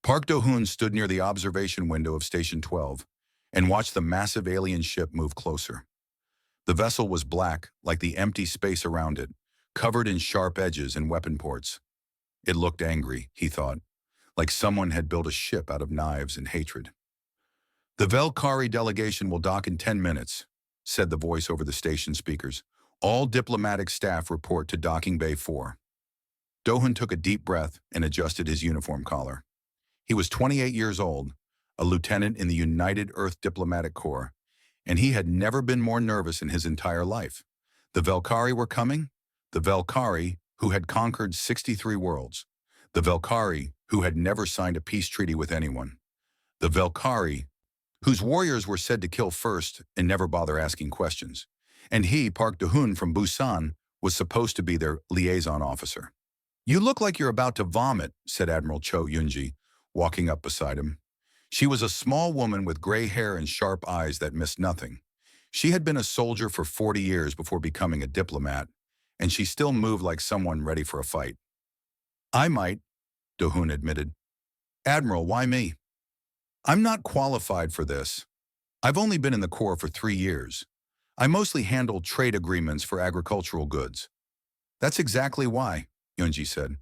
Park Do-hoon stood near the observation window of Station 12 and watched the massive alien ship move closer. The vessel was black, like the empty space around it, covered in sharp edges and weapon ports. It looked angry, he thought, like someone had built a ship out of knives and hatred. "The Velkari delegation will dock in 10 minutes, said the voice over the station speakers. "All diplomatic staff report to Docking Bay 4. Do-hoon took a deep breath and adjusted his uniform collar. He was 28 years old, a lieutenant in the United Earth Diplomatic Corps, and he had never been more nervous in his entire life. The Velkari were coming, the Velkari who had conquered 63 worlds, the Velkari who had never signed a peace treaty with anyone, the Velkari whose warriors were said to kill first and never bother asking questions. And he, Park Do-hoon from Busan, was supposed to be their liaison officer. "You look like you're about to vomit," said Admiral Cho Yunji, walking up beside him. She was a small woman with gray hair and sharp eyes that missed nothing. She had been a soldier for 40 years before becoming a diplomat, and she still moved like someone ready for a fight. "I might," Do-hoon admitted. "Admiral, why me? I'm not qualified for this. I've only been in the Corps for 3 years. I mostly handle trade agreements for agricultural goods." "That's exactly why," Yunji said.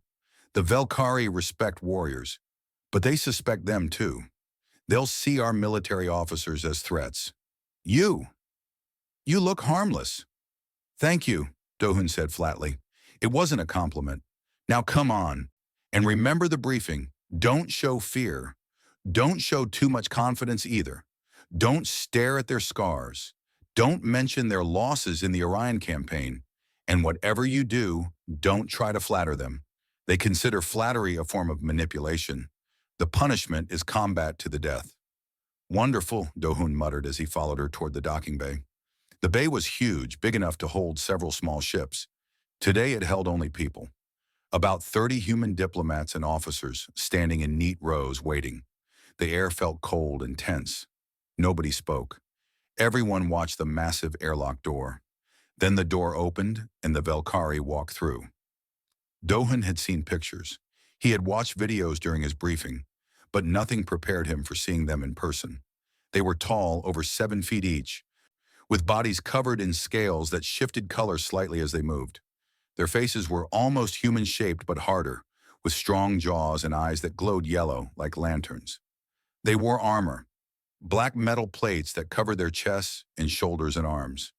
"The Velkari respect warriors, but they suspect them too. They'll see our military officers as threats. You look harmless." "Thank you," Do-hoon said flatly. "It wasn't a compliment. Now come on, and remember the briefing. Don't show fear. Don't show too much confidence either. Don't stare at their scars. Don't mention their losses in the Orion campaign. And whatever you do, don't try to flatter them. They consider flattery a form of manipulation. The punishment is combat to the death." "Wonderful," Do-hoon muttered as he followed her toward the docking bay. The bay was huge, big enough to hold several small ships. Today it held only people. About 30 human diplomats and officers standing in neat rows waiting. The air felt cold and tense. Nobody spoke. Everyone watched the massive airlock door. Then the door opened and the Velkari walked through. Do-hoon had seen pictures. He had watched videos during his briefing, but nothing prepared him for seeing them in person. They were tall, over 7 feet each, with bodies covered in scales that shifted color slightly as they moved. Their faces were almost human-shaped but harder, with strong jaws and eyes that glowed yellow like lanterns. They wore armor, black metal plates that covered their chests and shoulders and arms,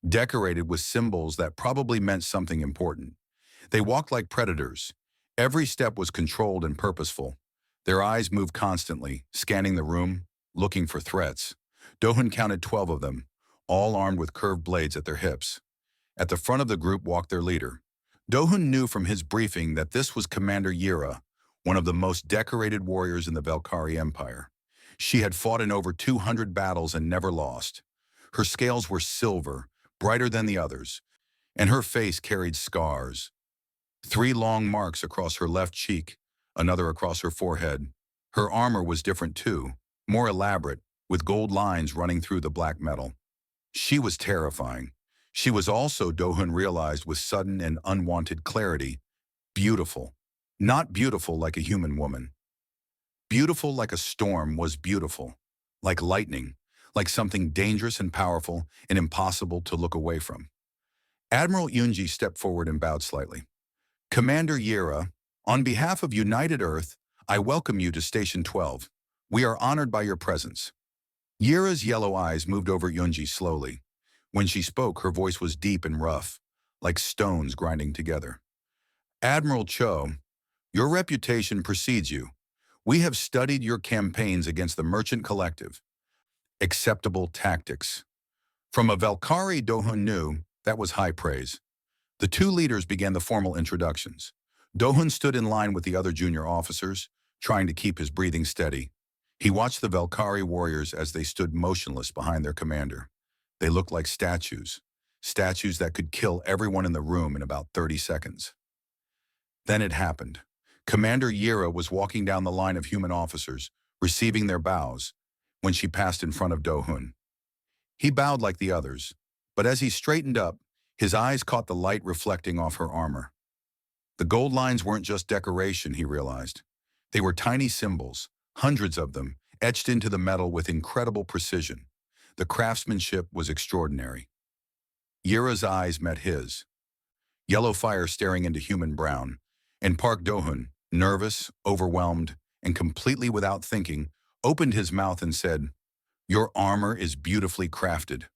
decorated with symbols that probably meant something important. They walked like predators. Every step was controlled and purposeful. Their eyes moved constantly, scanning the room, looking for threats. Do-hoon counted 12 of them, all armed with curved blades at their hips. At the front of the group walked their leader. Do-hoon knew from his briefing that this was Commander Yira, one of the most decorated warriors in the Velkari Empire. She had fought in over 200 battles and never lost. Her scales were silver, brighter than the others, and her face carried scars. 3 long marks across her left cheek, another across her forehead. Her armor was different too, more elaborate, with gold lines running through the black metal. She was terrifying. She was also, Do-hoon realized with sudden and unwanted clarity, beautiful. Not beautiful like a human woman. Beautiful like a storm was beautiful, like lightning, like something dangerous and powerful and impossible to look away from. Admiral Yunji stepped forward and bowed slightly. "Commander Yira, on behalf of United Earth, I welcome you to Station 12. We are honored by your presence." Yira's yellow eyes moved over Yunji slowly. When she spoke, her voice was deep and rough, like stones grinding together. "Admiral Cho, your reputation precedes you. We have studied your campaigns against the Merchant Collective. Acceptable tactics." From a Velkari, Do-hoon knew that was high praise. The 2 leaders began the formal introductions. Do-hoon stood in line with the other junior officers, trying to keep his breathing steady. He watched the Velkari warriors as they stood motionless behind their commander. They looked like statues that could kill everyone in the room in about 30 seconds. Then it happened. Commander Yira was walking down the line of human officers, receiving their bows, when she passed in front of Do-hoon. He bowed like the others, but as he straightened up, his eyes caught the light reflecting off her armor. The gold lines weren't just decoration, he realized. They were tiny symbols, hundreds of them, etched into the metal with incredible precision. The craftsmanship was extraordinary. Yira's eyes met his, yellow fire staring into human brown, and Park Do-hun, nervous, overwhelmed, and completely without thinking, opened his mouth and said, "Your armor is beautifully crafted."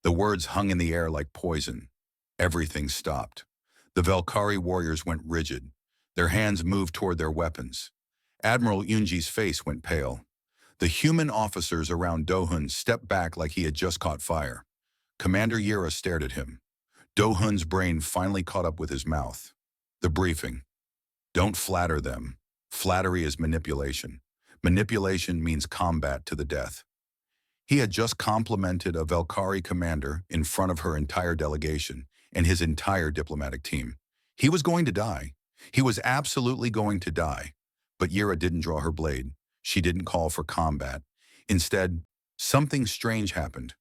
The words hung in the air like poison. Everything stopped. The Valkyrie warriors went rigid. Their hands moved toward their weapons. Admiral Yunji's face went pale. The human officers around Do-hun stepped back like he had just caught fire. Commander Yira stared at him. Do-hun's brain finally caught up with his mouth. The briefing. Don't flatter them. Flattery is manipulation. Manipulation means combat to the death. He had just complimented a Valkyrie commander in front of her entire delegation and his entire diplomatic team. He was going to die. He was absolutely going to die. But Yira didn't draw her blade. She didn't call for combat. Instead, something strange happened.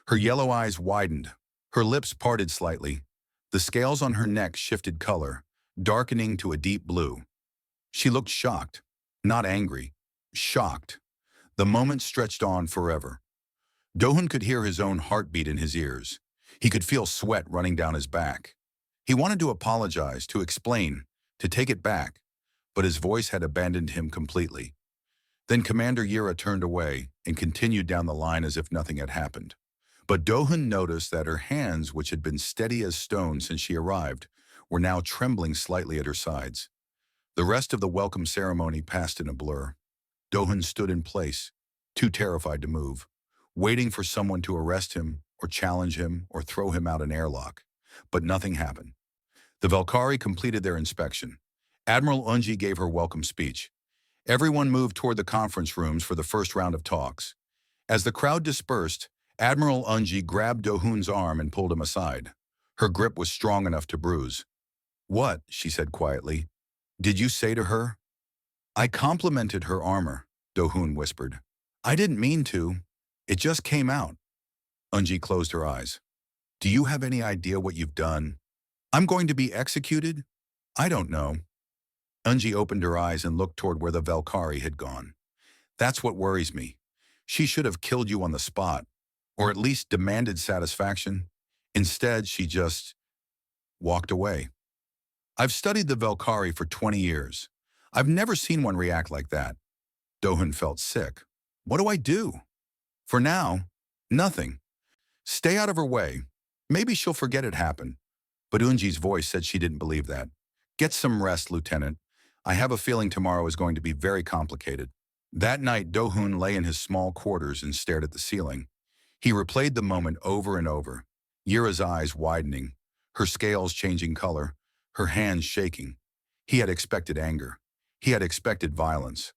Her yellow eyes widened. Her lips parted slightly. The scales on her neck shifted color, darkening to a deep blue. She looked shocked, not angry, shocked. The moment stretched on forever. Do-hun could hear his own heartbeat in his ears. He could feel sweat running down his back. He wanted to apologize, to explain, to take it back, but his voice had abandoned him completely. Then Commander Yira turned away and continued down the line as if nothing had happened. But Do-hun noticed that her hands, which had been steady as stone since she arrived, were now trembling slightly at her sides. The rest of the welcome ceremony passed in a blur. Do-hun stood in place, too terrified to move, waiting for someone to arrest him or challenge him or throw him out an airlock. But nothing happened. The Valkyrie completed their inspection. Admiral Unji gave her welcome speech. Everyone moved toward the conference rooms for the first round of talks. As the crowd dispersed, Admiral Unji grabbed Do-hun's arm and pulled him aside. Her grip was strong enough to bruise. "What?" she said quietly. "Did you say to her?" "I complimented her armor," Do-hun whispered. "I didn't mean to. It just came out." Unji closed her eyes. "Do you have any idea what you've done? I'm going to be executed? I don't know." Unji opened her eyes and looked toward where the Valkyrie had gone. "That's what worries me. She should have killed you on the spot, or at least demanded satisfaction. Instead, she just walked away. I've studied the Valkyrie for 20 years. I've never seen one react like that." Do-hun felt sick. "What do I do?" "For now, nothing. Stay out of her way. Maybe she'll forget it happened." But Unji's voice said she didn't believe that. "Get some rest, Lieutenant. I have a feeling tomorrow is going to be very complicated." That night, Do-hun lay in his small quarters and stared at the ceiling. He replayed the moment over and over, Yira's eyes widening, her scales changing color, her hands shaking. He had expected anger. He had expected violence.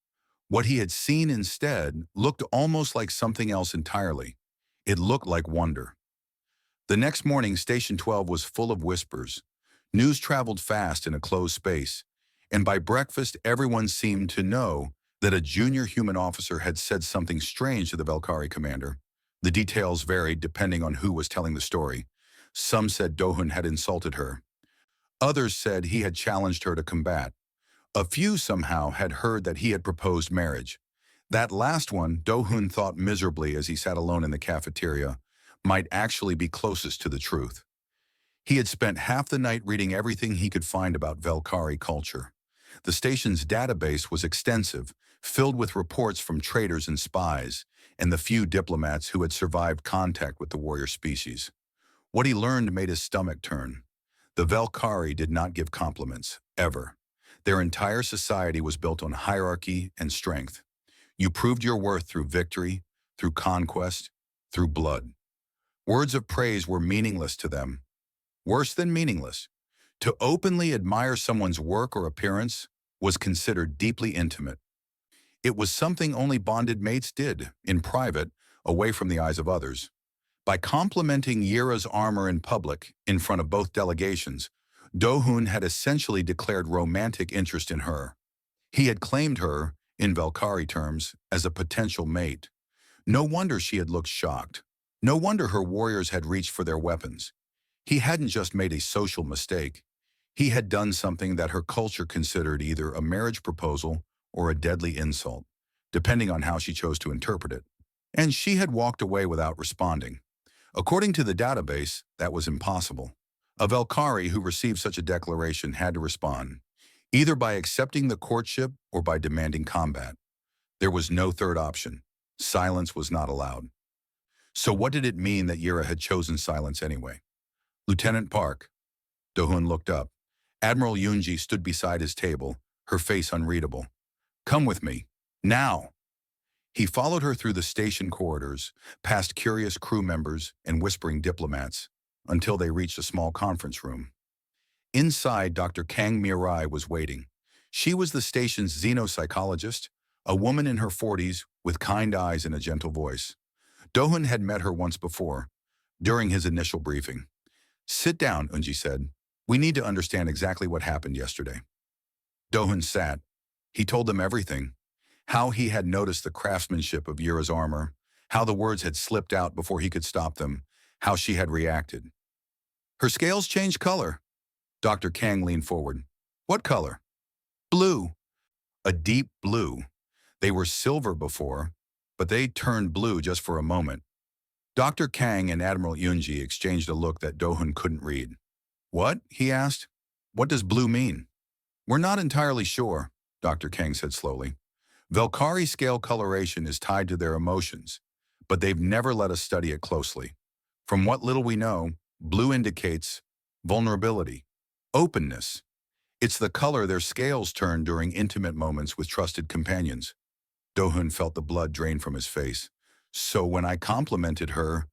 What he had seen instead looked almost like something else entirely. It looked like wonder. The next morning, Station 12 was full of whispers. News traveled fast in a closed space, and by breakfast, everyone seemed to know that a junior human officer had said something strange to the Valkyrie commander. The details varied depending on who was telling the story. Some said Do-hun had insulted her. Others said he had challenged her to combat. A few somehow had heard that he had proposed marriage. That last one, Do-hun thought miserably as he sat alone in the cafeteria, might actually be closest to the truth. He had spent half the night reading everything he could find about Valkyrie culture. The station's database was extensive, filled with reports from traders and spies, and the few diplomats who had survived contact with the warrior species. What he learned made his stomach turn. The Valkyrie did not give compliments, ever. Their entire society was built on hierarchy and strength. You proved your worth through victory, through conquest, through blood. Words of praise were meaningless to them. Worse than meaningless. To openly admire someone's work or appearance was considered deeply intimate. It was something only bonded mates did, in private, away from the eyes of others. By complimenting Yira's armor in public, in front of both delegations, Do-hun had essentially declared romantic interest in her. He had claimed her, in Valkyrie terms, as a potential mate. No wonder she had looked shocked. No wonder her warriors had reached for their weapons. He hadn't just made a social mistake. He had done something that her culture considered either a marriage proposal or a deadly insult, depending on how she chose to interpret it. And she had walked away without responding. According to the database, that was impossible. A Valkyrie who received such a declaration had to respond, either by accepting the courtship or by demanding combat. There was no third option. Silence was not allowed. So what did it mean that Yira had chosen silence anyway? Lieutenant Park. Do-hun looked up. Admiral Yunji stood beside his table, her face unreadable. Come with me. Now. He followed her through the station corridors, past curious crew members and whispering diplomats, until they reached a small conference room. Inside, Dr. Kang Mirai was waiting. She was the station's xenopsychologist, a woman in her 40s with kind eyes and a gentle voice. Do-hun had met her once before, during his initial briefing. Sit down, Unji said. We need to understand exactly what happened yesterday. Do-hun sat. He told them everything. How he had noticed the craftsmanship of Yira's armor, how the words had slipped out before he could stop them, how she had reacted. Her scales changed color. Dr. Kang leaned forward. What color? Blue. A deep blue. They were silver before, but they turned blue just for a moment. Dr. Kang and Admiral Yunji exchanged a look that Do-hun couldn't read. What? He asked. What does blue mean? We're not entirely sure, Dr. Kang said slowly. Valkyrie scale coloration is tied to their emotions, but they've never let us study it closely. From what little we know, blue indicates vulnerability, openness. It's the color their scales turn during intimate moments with trusted companions. Do-hun felt the blood drain from his face. So when I complimented her,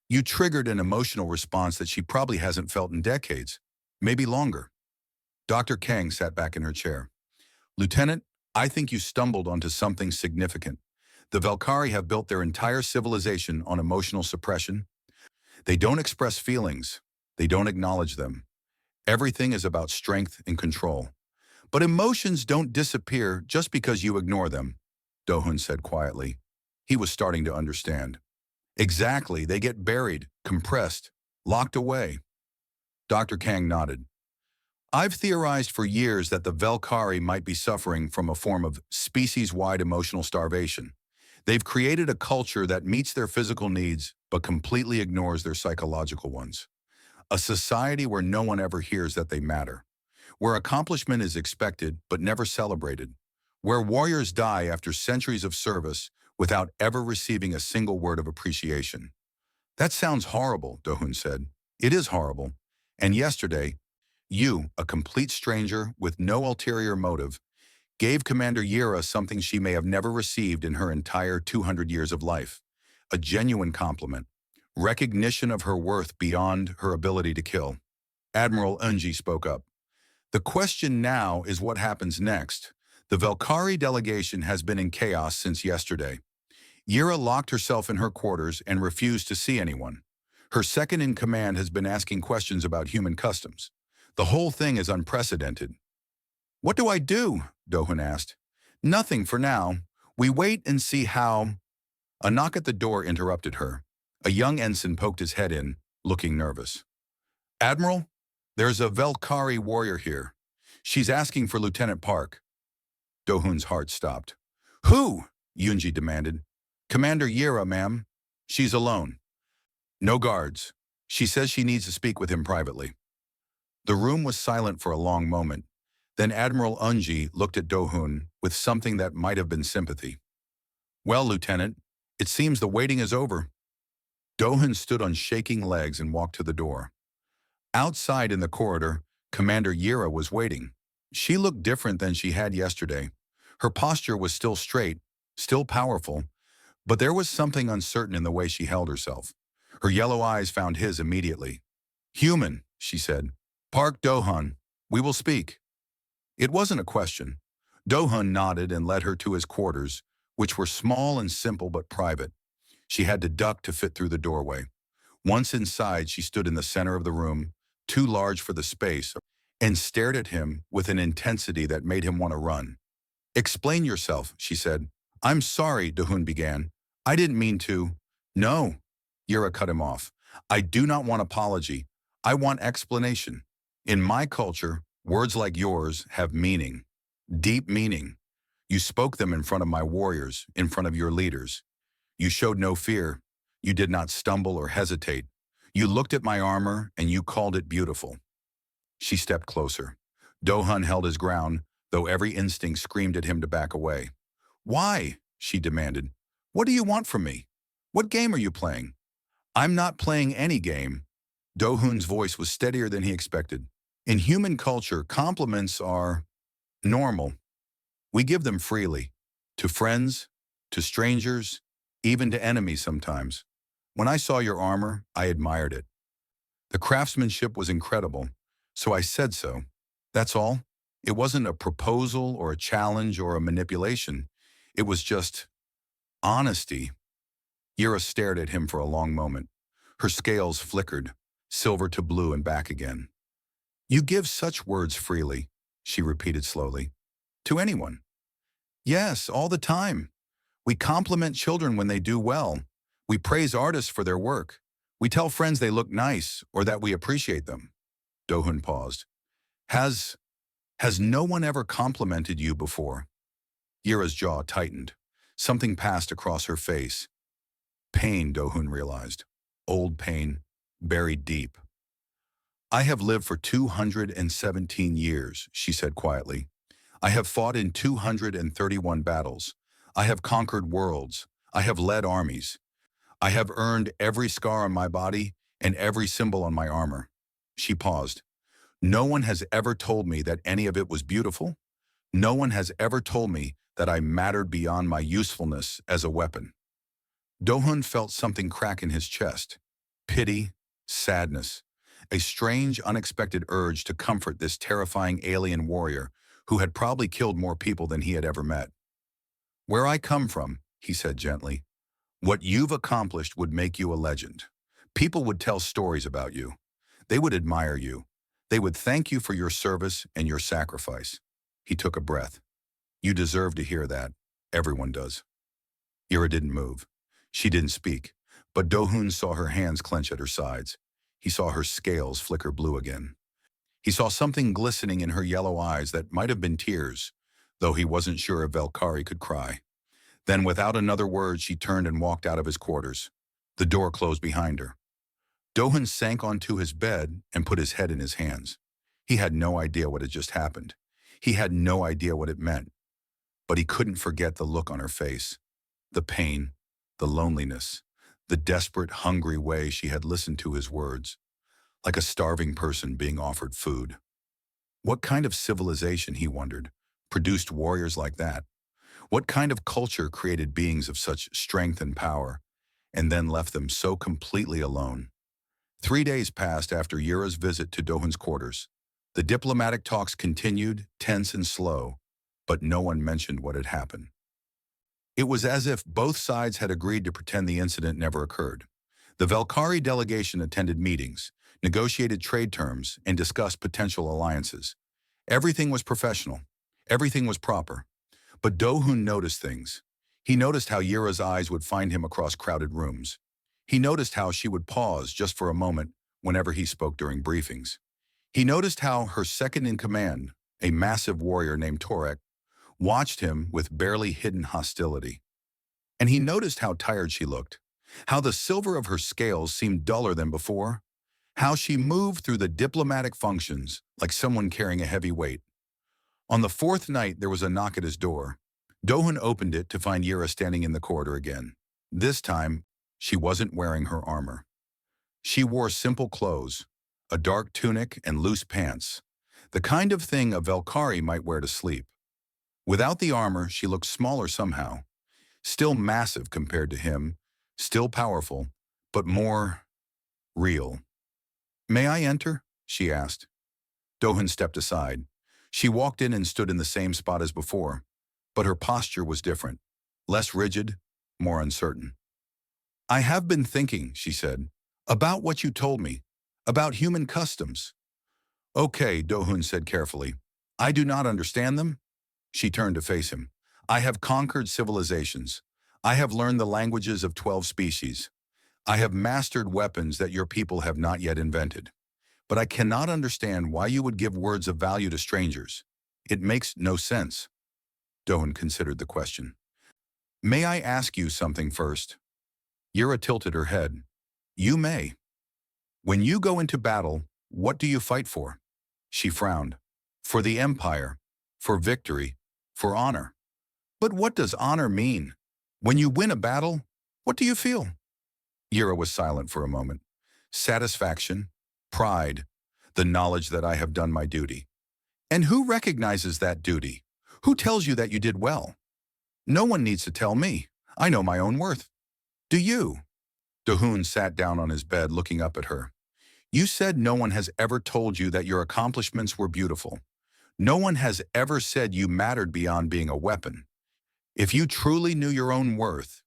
you triggered an emotional response that she probably hasn't felt in decades, maybe longer. Dr. Kang sat back in her chair. Lieutenant, I think you stumbled onto something significant. The Valkyrie have built their entire civilization on emotional suppression. They don't express feelings. They don't acknowledge them. Everything is about strength and control. But emotions don't disappear just because you ignore them, Do-hun said quietly. He was starting to understand. Exactly, they get buried, compressed, locked away. Dr. Kang nodded. I've theorized for years that the Valkyrie might be suffering from a form of species-wide emotional starvation. They've created a culture that meets their physical needs but completely ignores their psychological ones. A society where no one ever hears that they matter. Where accomplishment is expected but never celebrated. Where warriors die after centuries of service without ever receiving a single word of appreciation. That sounds horrible, Do-hun said. It is horrible. And yesterday, you, a complete stranger with no ulterior motive, gave Commander Yira something she may have never received in her entire 200 years of life. A genuine compliment. Recognition of her worth beyond her ability to kill. Admiral Unji spoke up. The question now is what happens next. The Valkyrie delegation has been in chaos since yesterday. Yira locked herself in her quarters and refused to see anyone. Her second-in-command has been asking questions about human customs. The whole thing is unprecedented. What do I do? Do-hun asked. Nothing for now. We wait and see how... A knock at the door interrupted her. A young ensign poked his head in, looking nervous. Admiral, there's a Valkyrie warrior here. She's asking for Lieutenant Park. Do-hun's heart stopped. Who? Yunji demanded. Commander Yira, ma'am. She's alone. No guards. She says she needs to speak with him privately. The room was silent for a long moment. Then Admiral Unji looked at Do-hun with something that might have been sympathy. Well, Lieutenant, it seems the waiting is over. Do-hun stood on shaking legs and walked to the door. Outside in the corridor, Commander Yira was waiting. She looked different than she had yesterday. Her posture was still straight, still powerful, but there was something uncertain in the way she held herself. Her yellow eyes found his immediately. Human, she said. Park Do-hun, we will speak. It wasn't a question. Do-hun nodded and led her to his quarters, which were small and simple but private. She had to duck to fit through the doorway. Once inside, she stood in the center of the room, too large for the space, and stared at him with an intensity that made him want to run. Explain yourself, she said. I'm sorry, Do-hun began. I didn't mean to. No, Yira cut him off. I do not want apology. I want explanation. In my culture, words like yours have meaning. Deep meaning. You spoke them in front of my warriors, in front of your leaders. You showed no fear. You did not stumble or hesitate. You looked at my armor and you called it beautiful. She stepped closer. Do-hun held his ground, though every instinct screamed at him to back away. Why? She demanded. What do you want from me? What game are you playing? I'm not playing any game. Do-hun's voice was steadier than he expected. In human culture, compliments are normal. We give them freely, to friends, to strangers, even to enemies sometimes. When I saw your armor, I admired it. The craftsmanship was incredible, so I said so. That's all. It wasn't a proposal or a challenge or a manipulation. It was just honesty. Yura stared at him for a long moment. Her scales flickered, silver to blue and back again. You give such words freely, she repeated slowly. To anyone. Yes, all the time. We compliment children when they do well. We praise artists for their work. We tell friends they look nice or that we appreciate them. Do-hun paused. Has no one ever complimented you before? Yura's jaw tightened. Something passed across her face. Pain, Do-hun realized. Old pain, buried deep. I have lived for 217 years, she said quietly. I have fought in 231 battles. I have conquered worlds. I have led armies. I have earned every scar on my body and every symbol on my armor. She paused. No one has ever told me that any of it was beautiful. No one has ever told me that I mattered beyond my usefulness as a weapon. Do-hun felt something crack in his chest. Pity, sadness, a strange, unexpected urge to comfort this terrifying alien warrior who had probably killed more people than he had ever met. Where I come from, he said gently, what you've accomplished would make you a legend. People would tell stories about you. They would admire you. They would thank you for your service and your sacrifice. He took a breath. You deserve to hear that. Everyone does. Yura didn't move. She didn't speak, but Do-hun saw her hands clench at her sides. He saw her scales flicker blue again. He saw something glistening in her yellow eyes that might have been tears, though he wasn't sure if Valkyrie could cry. Then, without another word, she turned and walked out of his quarters. The door closed behind her. Do-hun sank onto his bed and put his head in his hands. He had no idea what had just happened. He had no idea what it meant. But he couldn't forget the look on her face. The pain, the loneliness, the desperate, hungry way she had listened to his words, like a starving person being offered food. What kind of civilization, he wondered, produced warriors like that? What kind of culture created beings of such strength and power, and then left them so completely alone? 3 days passed after Yura's visit to Do-hun's quarters. The diplomatic talks continued, tense and slow, but no one mentioned what had happened. It was as if both sides had agreed to pretend the incident never occurred. The Valkyrie delegation attended meetings, negotiated trade terms, and discussed potential alliances. Everything was professional. Everything was proper. But Do-hun noticed things. He noticed how Yura's eyes would find him across crowded rooms. He noticed how she would pause just for a moment whenever he spoke during briefings. He noticed how her second-in-command, a massive warrior named Torek, watched him with barely hidden hostility. And he noticed how tired she looked, how the silver of her scales seemed duller than before, how she moved through the diplomatic functions like someone carrying a heavy weight. On the 4th night, there was a knock at his door. Do-hun opened it to find Yura standing in the corridor again. This time, she wasn't wearing her armor. She wore simple clothes, a dark tunic and loose pants, the kind of thing a Valkyrie might wear to sleep. Without the armor, she looked smaller somehow, still massive compared to him, still powerful, but more real. May I enter? She asked. Do-hun stepped aside. She walked in and stood in the same spot as before, but her posture was different, less rigid, more uncertain. I have been thinking, she said, about what you told me, about human customs. Okay, Do-hun said carefully. I do not understand them. She turned to face him. I have conquered civilizations. I have learned the languages of 12 species. I have mastered weapons that your people have not yet invented. But I cannot understand why you would give words of value to strangers. It makes no sense. Dohan considered the question. May I ask you something first? Yira tilted her head. You may. When you go into battle, what do you fight for? She frowned. For the Empire. For victory. For honor. But what does honor mean? When you win a battle, what do you feel? Yira was silent for a moment. Satisfaction, pride, the knowledge that I have done my duty. And who recognizes that duty? Who tells you that you did well? No one needs to tell me. I know my own worth. Do you? Dohun sat down on his bed looking up at her. You said no one has ever told you that your accomplishments were beautiful. No one has ever said you mattered beyond being a weapon. If you truly knew your own worth,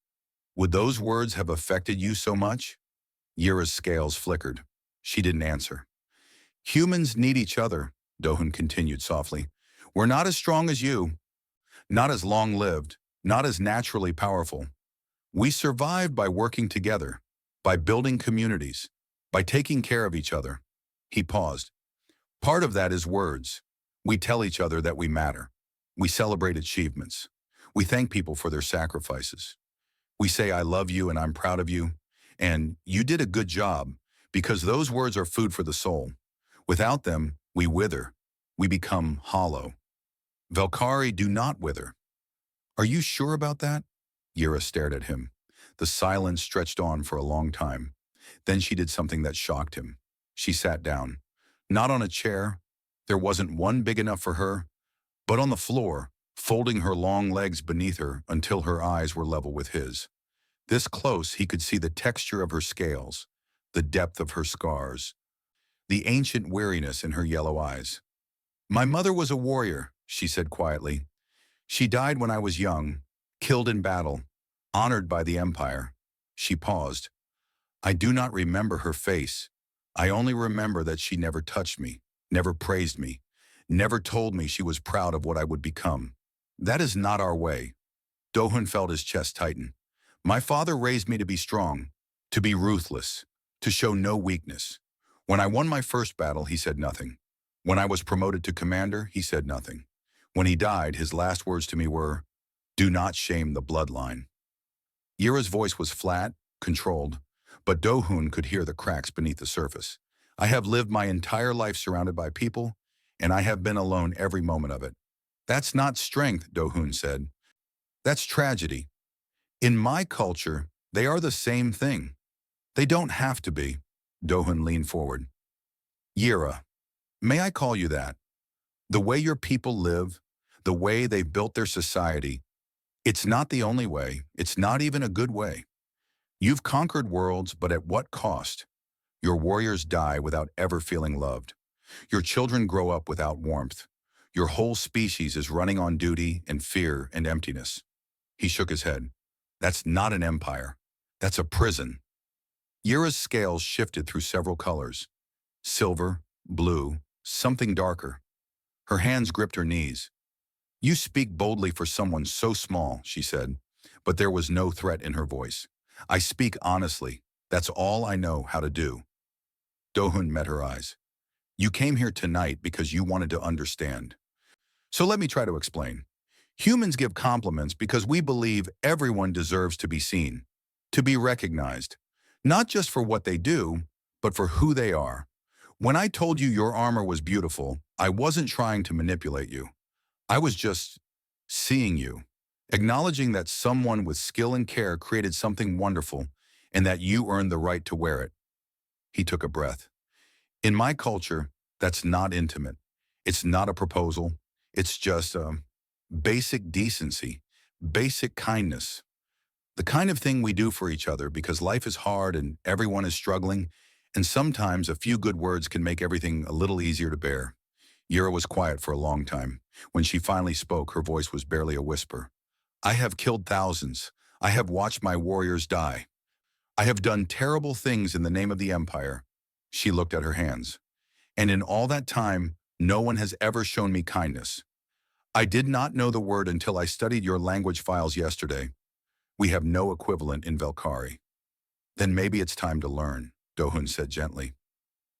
would those words have affected you so much? Yira's scales flickered. She didn't answer. Humans need each other, Dohun continued softly. We're not as strong as you, not as long-lived, not as naturally powerful. We survived by working together, by building communities, by taking care of each other. He paused. Part of that is words. We tell each other that we matter. We celebrate achievements. We thank people for their sacrifices. We say, I love you and I'm proud of you, and you did a good job, because those words are food for the soul. Without them, we wither. We become hollow. Valkyrie do not wither. Are you sure about that? Yira stared at him. The silence stretched on for a long time. Then she did something that shocked him. She sat down. Not on a chair. There wasn't one big enough for her, but on the floor, folding her long legs beneath her until her eyes were level with his. This close, he could see the texture of her scales, the depth of her scars, the ancient weariness in her yellow eyes. My mother was a warrior, she said quietly. She died when I was young, killed in battle, honored by the Empire. She paused. I do not remember her face. I only remember that she never touched me, never praised me, never told me she was proud of what I would become. That is not our way. Dohun felt his chest tighten. My father raised me to be strong, to be ruthless, to show no weakness. When I won my first battle, he said nothing. When I was promoted to commander, he said nothing. When he died, his last words to me were, do not shame the bloodline. Yira's voice was flat, controlled, but Dohun could hear the cracks beneath the surface. I have lived my entire life surrounded by people, and I have been alone every moment of it. That's not strength, Dohun said. That's tragedy. In my culture, they are the same thing. They don't have to be. Dohun leaned forward. Yira, may I call you that? The way your people live, the way they've built their society, it's not the only way. It's not even a good way. You've conquered worlds, but at what cost? Your warriors die without ever feeling loved. Your children grow up without warmth. Your whole species is running on duty and fear and emptiness. He shook his head. That's not an empire. That's a prison. Yira's scales shifted through several colors. Silver, blue, something darker. Her hands gripped her knees. You speak boldly for someone so small, she said, but there was no threat in her voice. I speak honestly. That's all I know how to do. Dohun met her eyes. You came here tonight because you wanted to understand. So let me try to explain. Humans give compliments because we believe everyone deserves to be seen, to be recognized, not just for what they do, but for who they are. When I told you your armor was beautiful, I wasn't trying to manipulate you. I was just seeing you, acknowledging that someone with skill and care created something wonderful and that you earned the right to wear it. He took a breath. In my culture, that's not intimate. It's not a proposal. It's just basic decency, basic kindness. The kind of thing we do for each other because life is hard and everyone is struggling, and sometimes a few good words can make everything a little easier to bear. Yira was quiet for a long time. When she finally spoke, her voice was barely a whisper. I have killed thousands. I have watched my warriors die. I have done terrible things in the name of the Empire. She looked at her hands. And in all that time, no one has ever shown me kindness. I did not know the word until I studied your language files yesterday. We have no equivalent in Valkyrie. Then maybe it's time to learn, Dohun said gently.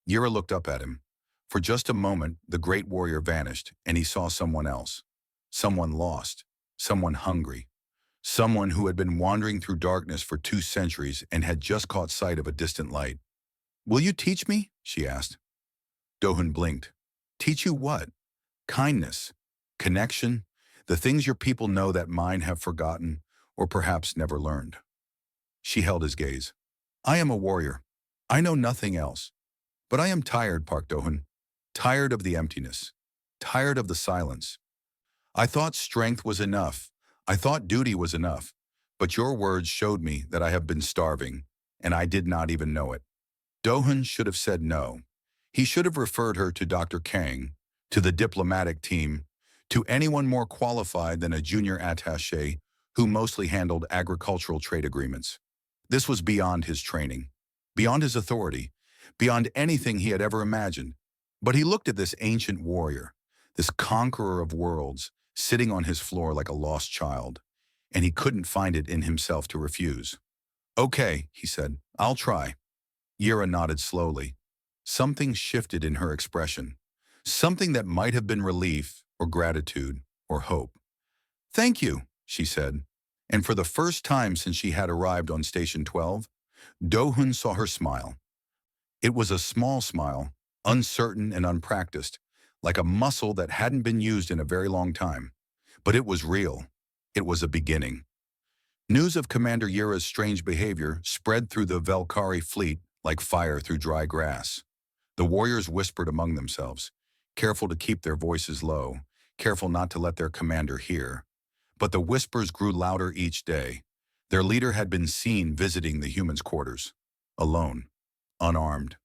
Yira looked up at him. For just a moment, the great warrior vanished, and he saw someone else. Someone lost. someone hungry, someone who had been wandering through darkness for 2 centuries and had just caught sight of a distant light. "Will you teach me?" she asked. Do-hun blinked. "Teach you what?" "Kindness, connection, the things your people know that mine have forgotten or perhaps never learned." She held his gaze. "I am a warrior. I know nothing else. But I am tired, Park Do-hun. Tired of the emptiness. Tired of the silence. I thought strength was enough. I thought duty was enough. But your words showed me that I have been starving, and I did not even know it." Do-hun should have said no. He should have referred her to Dr. Kang, to the diplomatic team, to anyone more qualified than a junior attaché who mostly handled agricultural trade agreements. This was beyond his training, beyond his authority, beyond anything he had ever imagined. But he looked at this ancient warrior, this conqueror of worlds, sitting on his floor like a lost child, and he couldn't find it in himself to refuse. "Okay," he said, "I'll try." Yira nodded slowly. Something shifted in her expression, something that might have been relief or gratitude or hope. "Thank you," she said, and for the first time since she had arrived on Station 12, Do-hun saw her smile. It was a small smile, uncertain and unpracticed, like a muscle that hadn't been used in a very long time. But it was real. It was a beginning. News of Commander Yira's strange behavior spread through the Velkari fleet like fire through dry grass. The warriors whispered among themselves, careful to keep their voices low, careful not to let their commander hear. But the whispers grew louder each day. Their leader had been seen visiting the humans' quarters, alone, unarmed.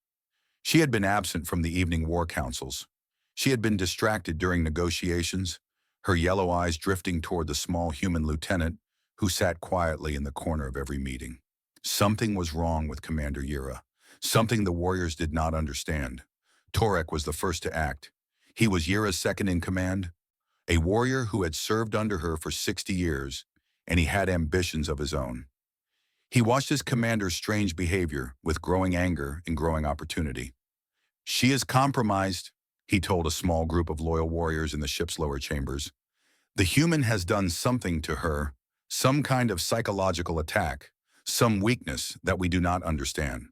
She had been absent from the evening war councils. She had been distracted during negotiations, her yellow eyes drifting toward the small human lieutenant who sat quietly in the corner of every meeting. Something was wrong with Commander Yira, something the warriors did not understand. Torek was the first to act. He was Yira's second in command, a warrior who had served under her for 60 years, and he had ambitions of his own. He watched his commander's strange behavior with growing anger and growing opportunity. "She is compromised," he told a small group of loyal warriors in the ship's lower chambers. "The human has done something to her, some kind of psychological attack, some weakness that we do not understand."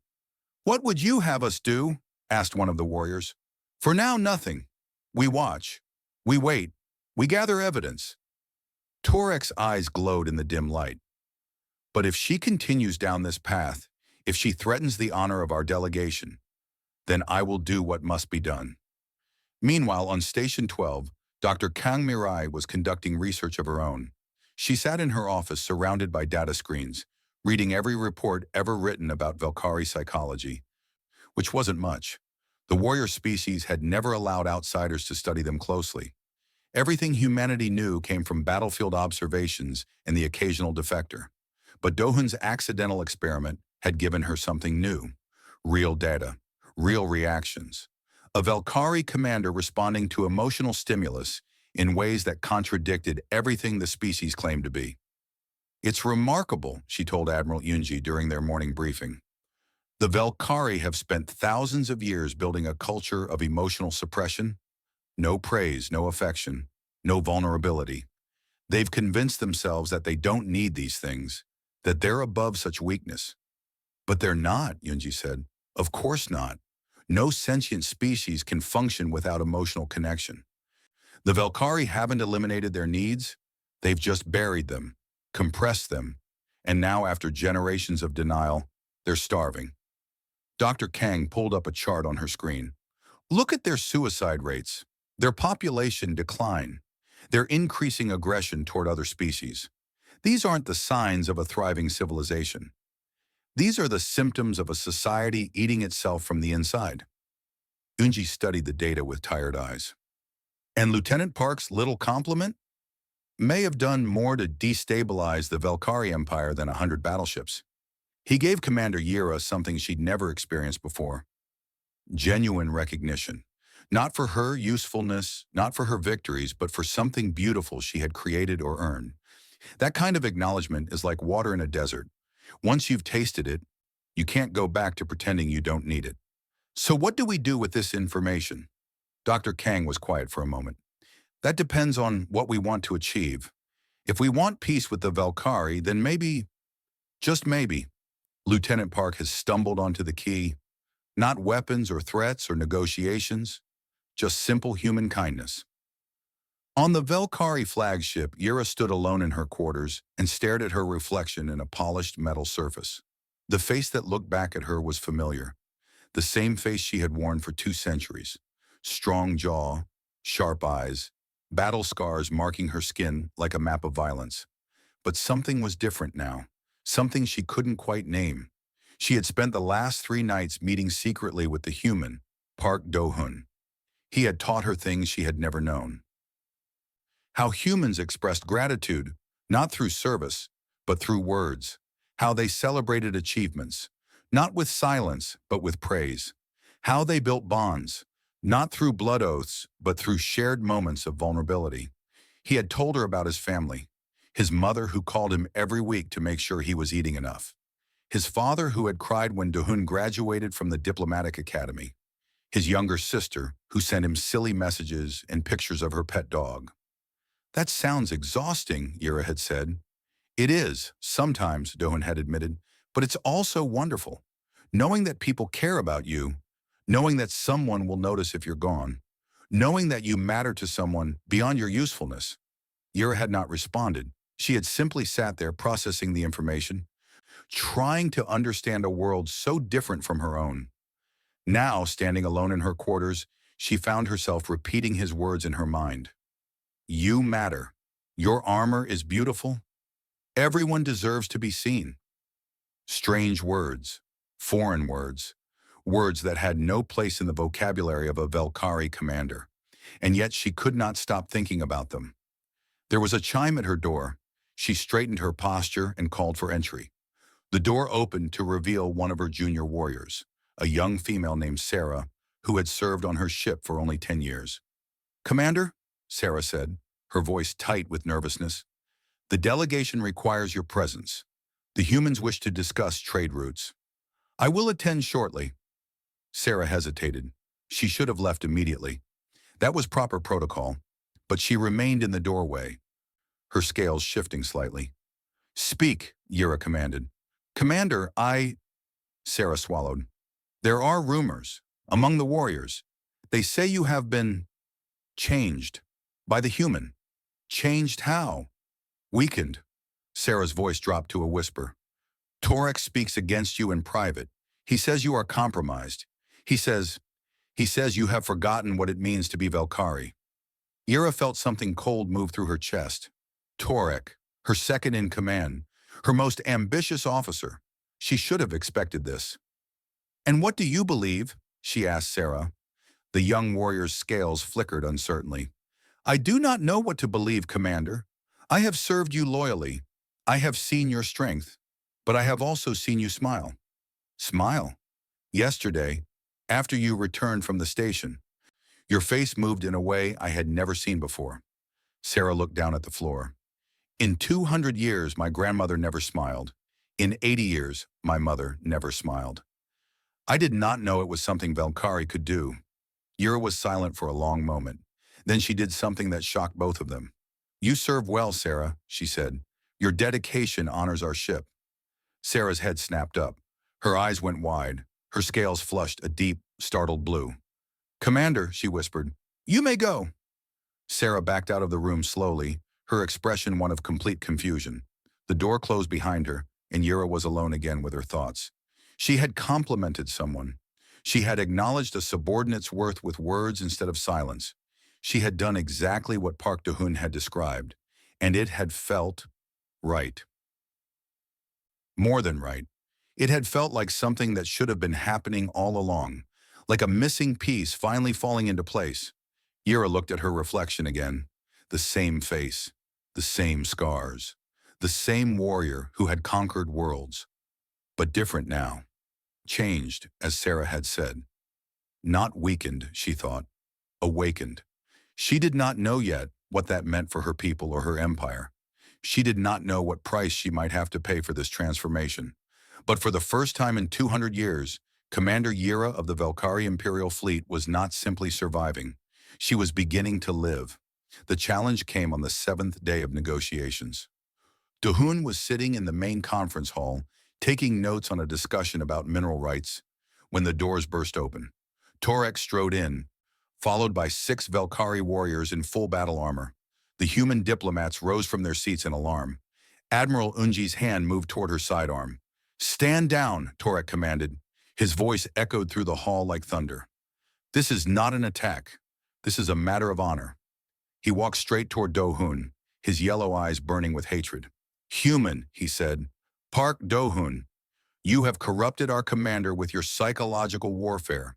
"What would you have us do?" asked one of the warriors. "For now, nothing. We watch. We wait. We gather evidence." Torek's eyes glowed in the dim light. "But if she continues down this path, if she threatens the honor of our delegation, then I will do what must be done." Meanwhile, on Station 12, Dr. Kang Mirai was conducting research of her own. She sat in her office surrounded by data screens, reading every report ever written about Velkari psychology, which wasn't much. The warrior species had never allowed outsiders to study them closely. Everything humanity knew came from battlefield observations and the occasional defector. But Do-hun's accidental experiment had given her something new. Real data, real reactions. A Velkari commander responding to emotional stimulus in ways that contradicted everything the species claimed to be. "It's remarkable," she told Admiral Yunji during their morning briefing. "The Velkari have spent thousands of years building a culture of emotional suppression. No praise, no affection, no vulnerability. They've convinced themselves that they don't need these things, that they're above such weakness." "But they're not," Yunji said. "Of course not. No sentient species can function without emotional connection. The Velkari haven't eliminated their needs. They've just buried them, compressed them, and now after generations of denial, they're starving." Dr. Kang pulled up a chart on her screen. "Look at their suicide rates, their population decline, their increasing aggression toward other species. These aren't the signs of a thriving civilization. These are the symptoms of a society eating itself from the inside." Unji studied the data with tired eyes. "And Lieutenant Park's little compliment may have done more to destabilize the Velkari Empire than 100 battleships. He gave Commander Yira something she'd never experienced before. Genuine recognition. Not for her usefulness, not for her victories, but for something beautiful she had created or earned. That kind of acknowledgement is like water in a desert. Once you've tasted it, you can't go back to pretending you don't need it." "So what do we do with this information?" Dr. Kang was quiet for a moment. "That depends on what we want to achieve. If we want peace with the Valkyrie, then maybe, just maybe, Lieutenant Park has stumbled onto the key. Not weapons or threats or negotiations, just simple human kindness. On the Valkyrie flagship, Yura stood alone in her quarters and stared at her reflection in a polished metal surface. The face that looked back at her was familiar, the same face she had worn for 2 centuries. Strong jaw, sharp eyes, battle scars marking her skin like a map of violence. But something was different now, something she couldn't quite name. She had spent the last 3 nights meeting secretly with the human, Park Do-hun. He had taught her things she had never known. How humans expressed gratitude, not through service, but through words. How they celebrated achievements, not with silence, but with praise. How they built bonds, not through blood oaths, but through shared moments of vulnerability. He had told her about his family, his mother who called him every week to make sure he was eating enough, his father who had cried when Do-hun graduated from the diplomatic academy, his younger sister who sent him silly messages and pictures of her pet dog. That sounds exhausting, Yura had said. It is, sometimes, Do-hun had admitted, but it's also wonderful. Knowing that people care about you, knowing that someone will notice if you're gone, knowing that you matter to someone beyond your usefulness. Yura had not responded. She had simply sat there processing the information, trying to understand a world so different from her own. Now, standing alone in her quarters, she found herself repeating his words in her mind. You matter. Your armor is beautiful. Everyone deserves to be seen. Strange words, foreign words, words that had no place in the vocabulary of a Valkyrie commander, and yet she could not stop thinking about them. There was a chime at her door. She straightened her posture and called for entry. The door opened to reveal one of her junior warriors, a young female named Sarah, who had served on her ship for only 10 years. Commander, Sarah said, her voice tight with nervousness, the delegation requires your presence. The humans wish to discuss trade routes. I will attend shortly. Sarah hesitated. She should have left immediately. That was proper protocol, but she remained in the doorway, her scales shifting slightly. Speak, Yura commanded. Commander, Sarah swallowed. There are rumors among the warriors. They say you have been changed by the human. Changed how? Weakened. Sarah's voice dropped to a whisper. Torek speaks against you in private. He says you are compromised. He says you have forgotten what it means to be Valkyrie. Yura felt something cold move through her chest. Torek, her second in command, her most ambitious officer. She should have expected this. And what do you believe? She asked Sarah. The young warrior's scales flickered uncertainly. I do not know what to believe, Commander. I have served you loyally. I have seen your strength, but I have also seen you smile. Smile? Yesterday, after you returned from the station, your face moved in a way I had never seen before. Sarah looked down at the floor. In 200 years, my grandmother never smiled. In 80 years, my mother never smiled. I did not know it was something Valkyrie could do. Yura was silent for a long moment. Then she did something that shocked both of them. You serve well, Sarah, she said. Your dedication honors our ship. Sarah's head snapped up. Her eyes went wide. Her scales flushed a deep, startled blue. Commander, she whispered, you may go. Sarah backed out of the room slowly, her expression one of complete confusion. The door closed behind her, and Yura was alone again with her thoughts. She had complimented someone. She had acknowledged a subordinate's worth with words instead of silence. She had done exactly what Park Do-hun had described, and it had felt right. More than right. It had felt like something that should have been happening all along, like a missing piece finally falling into place. Yura looked at her reflection again. The same face, the same scars, the same warrior who had conquered worlds. But different now. Changed, as Sarah had said. Not weakened, she thought. Awakened. She did not know yet what that meant for her people or her empire. She did not know what price she might have to pay for this transformation. But for the first time in 200 years, Commander Yura of the Valkyrie Imperial Fleet was not simply surviving. She was beginning to live. The challenge came on the seventh day of negotiations. Dohun was sitting in the main conference hall, taking notes on a discussion about mineral rights, when the doors burst open. Torek strode in, followed by 6 Velkari warriors in full battle armor. The human diplomats rose from their seats in alarm. Admiral Unji's hand moved toward her sidearm. "Stand down," Torek commanded. His voice echoed through the hall like thunder. "This is not an attack. This is a matter of honor." He walked straight toward Dohun, his yellow eyes burning with hatred. "Human," he said. "Park Dohun, you have corrupted our commander with your psychological warfare.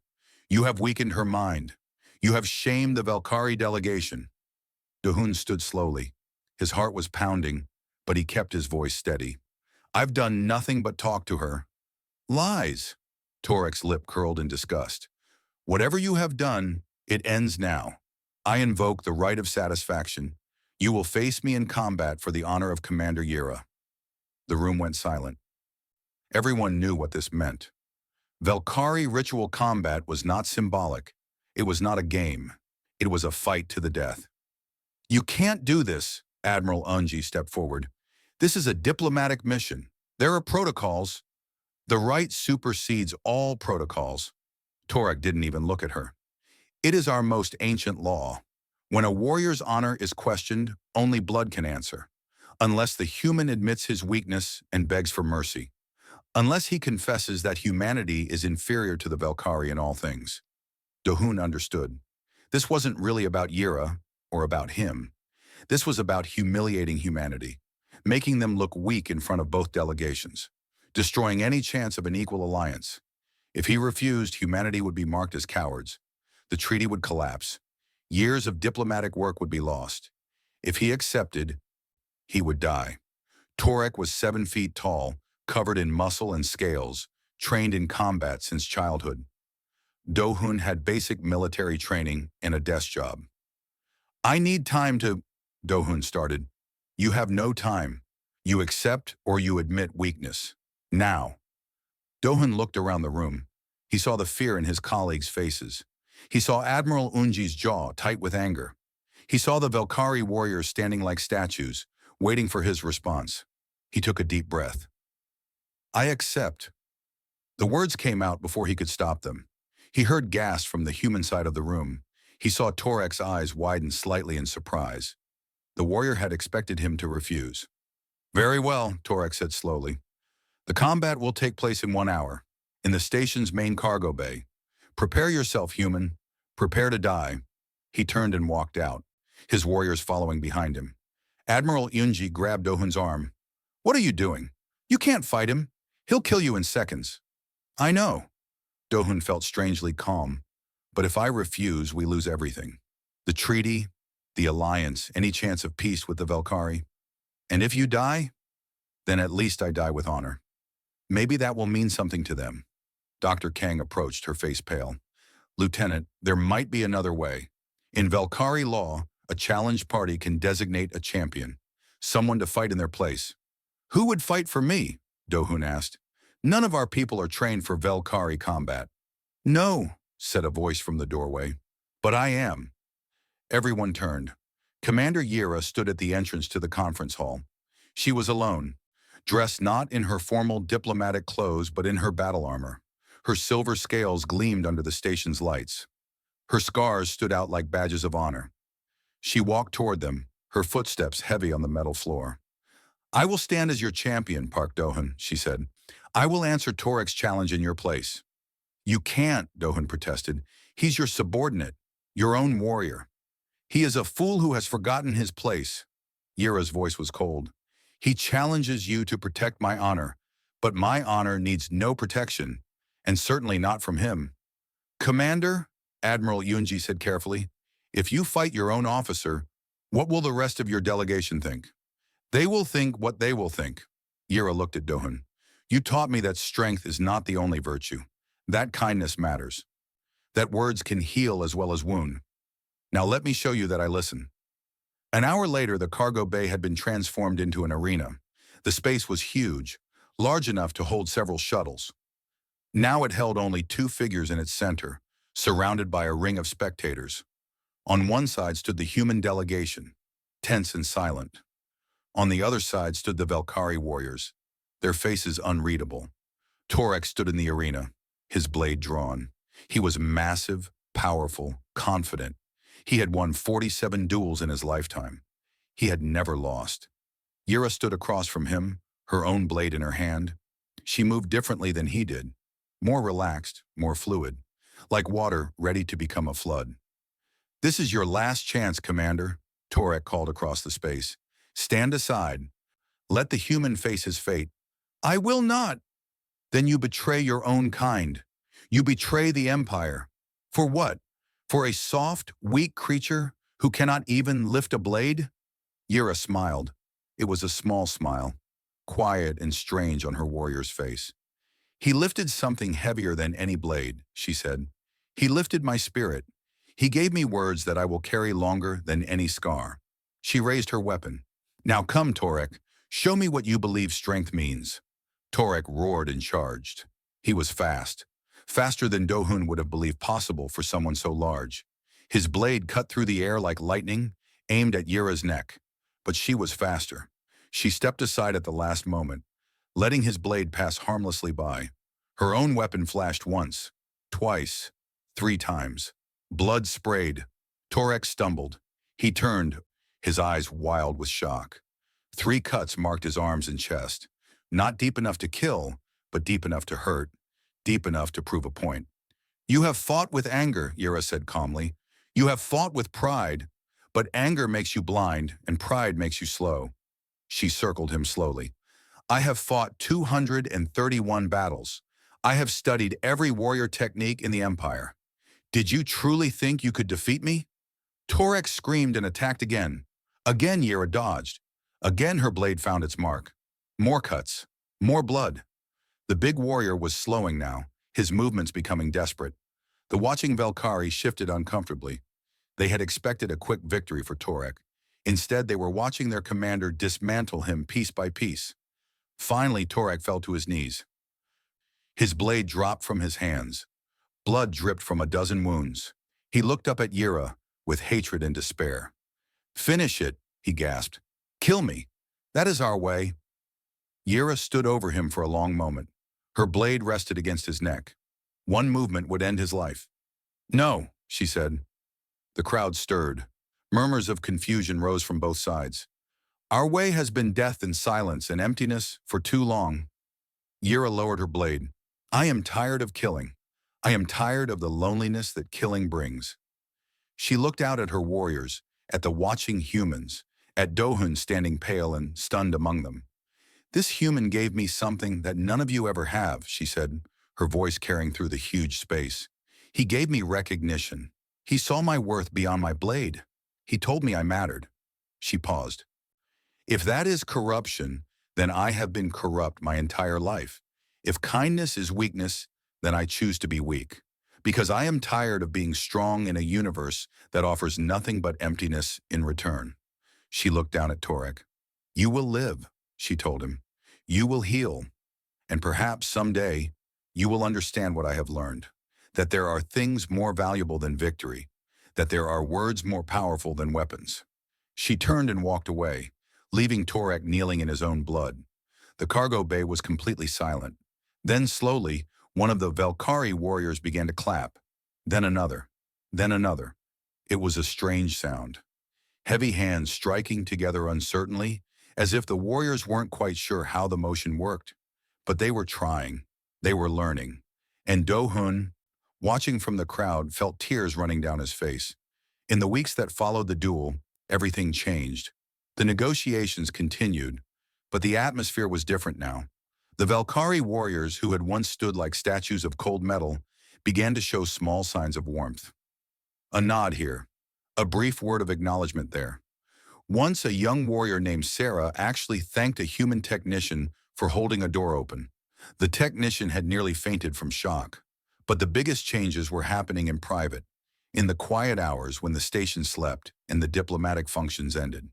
You have weakened her mind. You have shamed the Velkari delegation." Dohun stood slowly. His heart was pounding, but he kept his voice steady. "I've done nothing but talk to her." "Lies!" Torek's lip curled in disgust. "Whatever you have done, it ends now. I invoke the right of satisfaction. You will face me in combat for the honor of Commander Yira." The room went silent. Everyone knew what this meant. Velkari ritual combat was not symbolic. It was not a game. It was a fight to the death. "You can't do this," Admiral Unji stepped forward. "This is a diplomatic mission. There are protocols." "The right supersedes all protocols." Torek didn't even look at her. "It is our most ancient law. When a warrior's honor is questioned, only blood can answer. Unless the human admits his weakness and begs for mercy. Unless he confesses that humanity is inferior to the Velkari in all things." Dohun understood. This wasn't really about Yira or about him. This was about humiliating humanity, making them look weak in front of both delegations, destroying any chance of an equal alliance. If he refused, humanity would be marked as cowards. The treaty would collapse. Years of diplomatic work would be lost. If he accepted, he would die. Torek was 7 feet tall, covered in muscle and scales, trained in combat since childhood. Dohun had basic military training and a desk job. "I need time to," Dohun started. "You have no time. You accept or you admit weakness. Now." Dohun looked around the room. He saw the fear in his colleagues' faces. He saw Admiral Unji's jaw tight with anger. He saw the Velkari warriors standing like statues, waiting for his response. He took a deep breath. "I accept." The words came out before he could stop them. He heard gasps from the human side of the room. He saw Torek's eyes widen slightly in surprise. The warrior had expected him to refuse. "Very well," Torek said slowly. "The combat will take place in 1 hour, in the station's main cargo bay. Prepare yourself, human. Prepare to die." He turned and walked out, his warriors following behind him. Admiral Unji grabbed Dohun's arm. "What are you doing? You can't fight him. He'll kill you in seconds." "I know." Dohun felt strangely calm. "But if I refuse, we lose everything. The treaty, the alliance, any chance of peace with the Velkari. And if you die, then at least I die with honor. Maybe that will mean something to them." Dr. Kang approached, her face pale. "Lieutenant, there might be another way. In Velkari law, a challenged party can designate a champion, someone to fight in their place." "Who would fight for me?" Dohun asked. "None of our people are trained for Velkari combat." "No," said a voice from the doorway. "But I am." Everyone turned. Commander Yira stood at the entrance to the conference hall. She was alone, dressed not in her formal diplomatic clothes but in her battle armor. Her silver scales gleamed under the station's lights. Her scars stood out like badges of honor. She walked toward them, her footsteps heavy on the metal floor. "I will stand as your champion, Park Dohun," she said. "I will answer Torek's challenge in your place." "You can't," Dohun protested. "He's your subordinate, your own warrior. He is a fool who has forgotten his place." Yira's voice was cold. "He challenges you to protect my honor, but my honor needs no protection, and certainly not from him." "Commander," Admiral Unji said carefully, "if you fight your own officer, what will the rest of your delegation think?" "They will think what they will think." Yira looked at Dohun. "You taught me that strength is not the only virtue, that kindness matters, that words can heal as well as wound. Now let me show you that I listen." An hour later, the cargo bay had been transformed into an arena. The space was huge, large enough to hold several shuttles. Now it held only 2 figures in its center, surrounded by a ring of spectators. On one side stood the human delegation, tense and silent. On the other side stood the Valkyrie warriors, their faces unreadable. Torek stood in the arena, his blade drawn. He was massive, powerful, confident. He had won 47 duels in his lifetime. He had never lost. Yura stood across from him, her own blade in her hand. She moved differently than he did, more relaxed, more fluid, like water ready to become a flood. "This is your last chance, Commander," Torek called across the space. "Stand aside. Let the human face his fate." "I will not." "Then you betray your own kind. You betray the Empire. For what? For a soft, weak creature who cannot even lift a blade?" Yura smiled. It was a small smile, quiet and strange on her warrior's face. "He lifted something heavier than any blade," she said. "He lifted my spirit. He gave me words that I will carry longer than any scar." She raised her weapon. "Now come, Torek. Show me what you believe strength means." Torek roared and charged. He was fast, faster than Dohun would have believed possible for someone so large. His blade cut through the air like lightning, aimed at Yura's neck. But she was faster. She stepped aside at the last moment, letting his blade pass harmlessly by. Her own weapon flashed once, twice, 3 times. Blood sprayed. Torek stumbled. He turned, his eyes wild with shock. 3 cuts marked his arms and chest. Not deep enough to kill, but deep enough to hurt, deep enough to prove a point. "You have fought with anger," Yura said calmly. "You have fought with pride, but anger makes you blind and pride makes you slow." She circled him slowly. "I have fought 231 battles. I have studied every warrior technique in the Empire. Did you truly think you could defeat me?" Torek screamed and attacked again. Again Yura dodged. Again her blade found its mark. More cuts. More blood. The big warrior was slowing now, his movements becoming desperate. The watching Valkyrie shifted uncomfortably. They had expected a quick victory for Torek. Instead, they were watching their commander dismantle him piece by piece. Finally, Torek fell to his knees. His blade dropped from his hands. Blood dripped from a dozen wounds. He looked up at Yura with hatred and despair. "Finish it," he gasped. "Kill me. That is our way." Yura stood over him for a long moment. Her blade rested against his neck. One movement would end his life. "No," she said. The crowd stirred. Murmurs of confusion rose from both sides. "Our way has been death and silence and emptiness for too long." Yura lowered her blade. "I am tired of killing. I am tired of the loneliness that killing brings." She looked out at her warriors, at the watching humans, at Dohun standing pale and stunned among them. "This human gave me something that none of you ever have," she said, her voice carrying through the huge space. "He gave me recognition. He saw my worth beyond my blade. He told me I mattered." She paused. "If that is corruption, then I have been corrupt my entire life. If kindness is weakness, then I choose to be weak. Because I am tired of being strong in a universe that offers nothing but emptiness in return." She looked down at Torek. "You will live," she told him. "You will heal. And perhaps someday, you will understand what I have learned. That there are things more valuable than victory. That there are words more powerful than weapons." She turned and walked away, leaving Torek kneeling in his own blood. The cargo bay was completely silent. Then slowly, one of the Valkyrie warriors began to clap. Then another. Then another. It was a strange sound. Heavy hands striking together uncertainly, as if the warriors weren't quite sure how the motion worked. But they were trying. They were learning. And Dohun, watching from the crowd, felt tears running down his face. In the weeks that followed the duel, everything changed. The negotiations continued, but the atmosphere was different now. The Valkyrie warriors, who had once stood like statues of cold metal, began to show small signs of warmth. A nod here, a brief word of acknowledgement there. Once a young warrior named Sarah actually thanked a human technician for holding a door open. The technician had nearly fainted from shock. But the biggest changes were happening in private, in the quiet hours when the station slept and the diplomatic functions ended.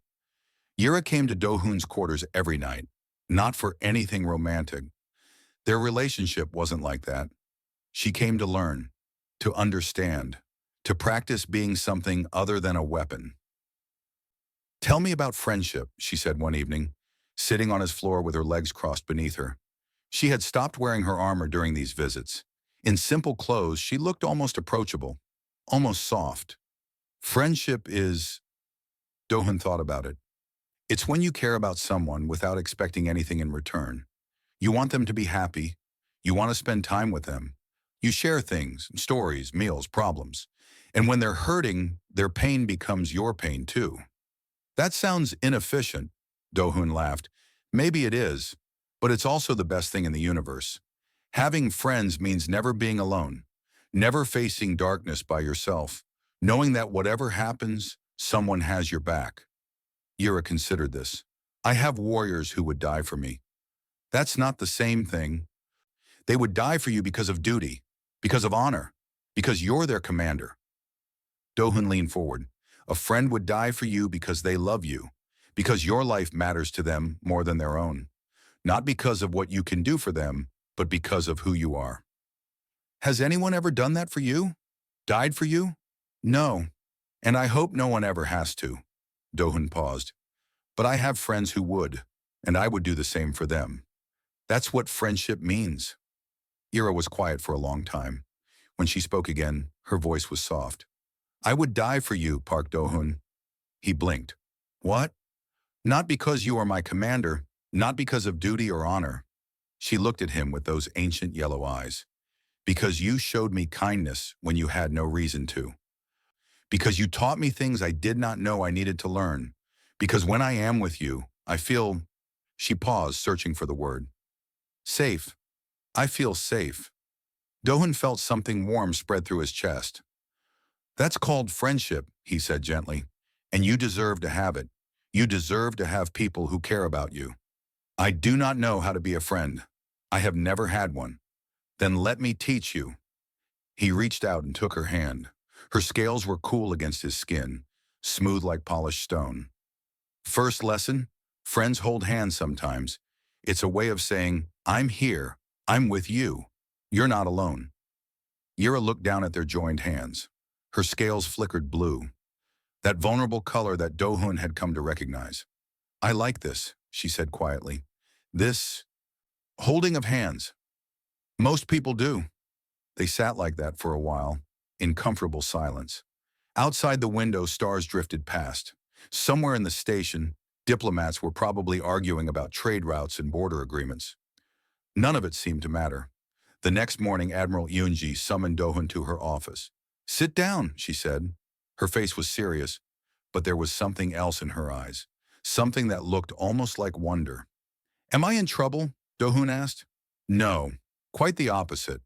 Yura came to Dohun's quarters every night, not for anything romantic. Their relationship wasn't like that. She came to learn, to understand, to practice being something other than a weapon. Tell me about friendship, she said one evening, sitting on his floor with her legs crossed beneath her. She had stopped wearing her armor during these visits. In simple clothes, she looked almost approachable, almost soft. Friendship is, Dohan thought about it. It's when you care about someone without expecting anything in return. You want them to be happy. You want to spend time with them. You share things, stories, meals, problems. And when they're hurting, their pain becomes your pain too. That sounds inefficient, Dohun laughed. Maybe it is, but it's also the best thing in the universe. Having friends means never being alone, never facing darkness by yourself, knowing that whatever happens, someone has your back. Yura considered this. I have warriors who would die for me. That's not the same thing. They would die for you because of duty, because of honor, because you're their commander. Dohun leaned forward. A friend would die for you because they love you, because your life matters to them more than their own. Not because of what you can do for them, but because of who you are. Has anyone ever done that for you? Died for you? No, and I hope no one ever has to. Dohun paused. But I have friends who would, and I would do the same for them. That's what friendship means. Ira was quiet for a long time. When she spoke again, her voice was soft. I would die for you, Park Dohun. He blinked. What? Not because you are my commander, not because of duty or honor. She looked at him with those ancient yellow eyes. Because you showed me kindness when you had no reason to. Because you taught me things I did not know I needed to learn. Because when I am with you, I feel... She paused, searching for the word. Safe. I feel safe. Dohun felt something warm spread through his chest. That's called friendship, he said gently. And you deserve to have it. You deserve to have people who care about you. I do not know how to be a friend. I have never had one. Then let me teach you. He reached out and took her hand. Her scales were cool against his skin, smooth like polished stone. First lesson, friends hold hands sometimes. It's a way of saying, I'm here, I'm with you. You're not alone. Yura looked down at their joined hands. Her scales flickered blue, that vulnerable color that Dohun had come to recognize. I like this, she said quietly. This holding of hands. Most people do. They sat like that for a while, in comfortable silence. Outside the window, stars drifted past. Somewhere in the station, diplomats were probably arguing about trade routes and border agreements. None of it seemed to matter. The next morning, Admiral Yunji summoned Dohun to her office. Sit down, she said. Her face was serious, but there was something else in her eyes, something that looked almost like wonder. Am I in trouble? Dohun asked. No, quite the opposite.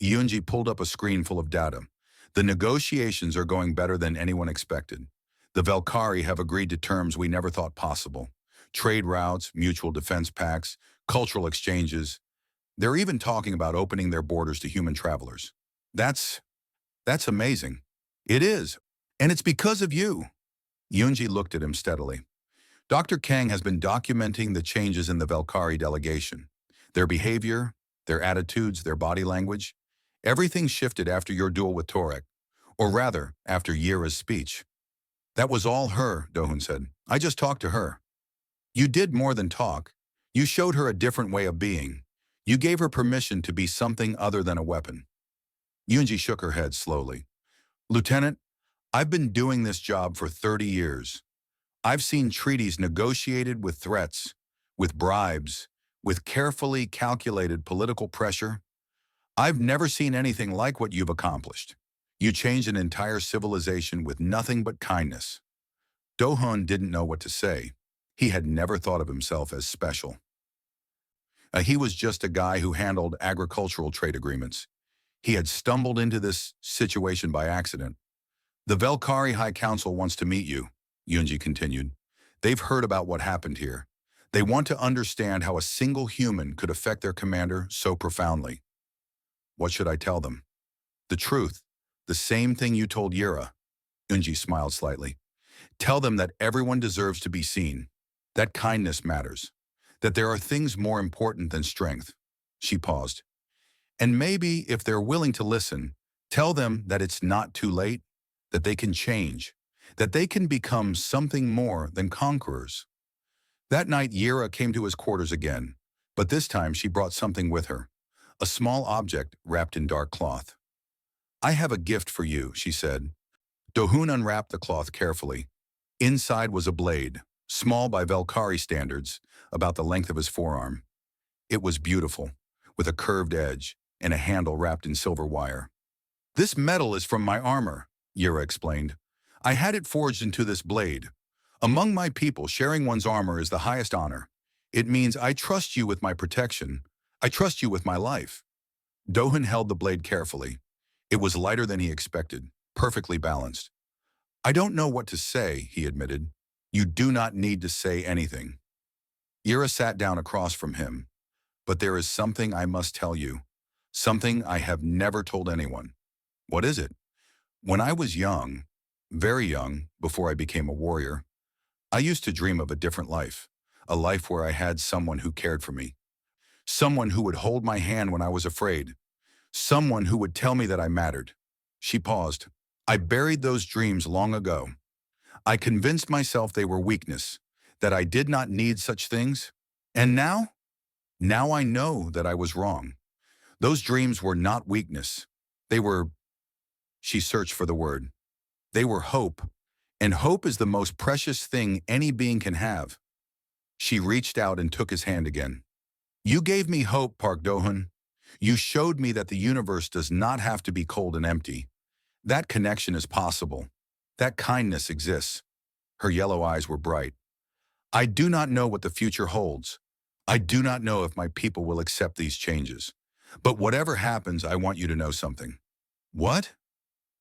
Yunji pulled up a screen full of data. The negotiations are going better than anyone expected. The Velkari have agreed to terms we never thought possible. Trade routes, mutual defense pacts, cultural exchanges. They're even talking about opening their borders to human travelers. That's amazing. It is. And it's because of you. Yunji looked at him steadily. Dr. Kang has been documenting the changes in the Velkari delegation. Their behavior, their attitudes, their body language. Everything shifted after your duel with Torek. Or rather, after Yira's speech. That was all her, Dohun said. I just talked to her. You did more than talk. You showed her a different way of being. You gave her permission to be something other than a weapon. Yunji shook her head slowly. Lieutenant, I've been doing this job for 30 years. I've seen treaties negotiated with threats, with bribes, with carefully calculated political pressure. I've never seen anything like what you've accomplished. You changed an entire civilization with nothing but kindness. Dohun didn't know what to say. He had never thought of himself as special. He was just a guy who handled agricultural trade agreements. He had stumbled into this situation by accident. The Velkari High Council wants to meet you, Yunji continued. They've heard about what happened here. They want to understand how a single human could affect their commander so profoundly. What should I tell them? The truth. The same thing you told Yura. Yunji smiled slightly. Tell them that everyone deserves to be seen. That kindness matters. That there are things more important than strength. She paused. And maybe, if they're willing to listen, tell them that it's not too late. that they can change, that they can become something more than conquerors. That night, Yira came to his quarters again, but this time she brought something with her, a small object wrapped in dark cloth. "I have a gift for you," she said. Dohun unwrapped the cloth carefully. Inside was a blade, small by Velkari standards, about the length of his forearm. It was beautiful, with a curved edge and a handle wrapped in silver wire. "This metal is from my armor," Yira explained. "I had it forged into this blade. Among my people, sharing one's armor is the highest honor. It means I trust you with my protection. I trust you with my life." Dohun held the blade carefully. It was lighter than he expected, perfectly balanced. "I don't know what to say," he admitted. "You do not need to say anything." Yira sat down across from him. "But there is something I must tell you. Something I have never told anyone." "What is it?" "When I was young, very young, before I became a warrior, I used to dream of a different life, a life where I had someone who cared for me, someone who would hold my hand when I was afraid, someone who would tell me that I mattered." She paused. "I buried those dreams long ago. I convinced myself they were weakness, that I did not need such things. And now? Now I know that I was wrong. Those dreams were not weakness. They were—" She searched for the word. "They were hope. And hope is the most precious thing any being can have." She reached out and took his hand again. "You gave me hope, Park Dohun. You showed me that the universe does not have to be cold and empty. That connection is possible. That kindness exists." Her yellow eyes were bright. "I do not know what the future holds. I do not know if my people will accept these changes. But whatever happens, I want you to know something." "What?"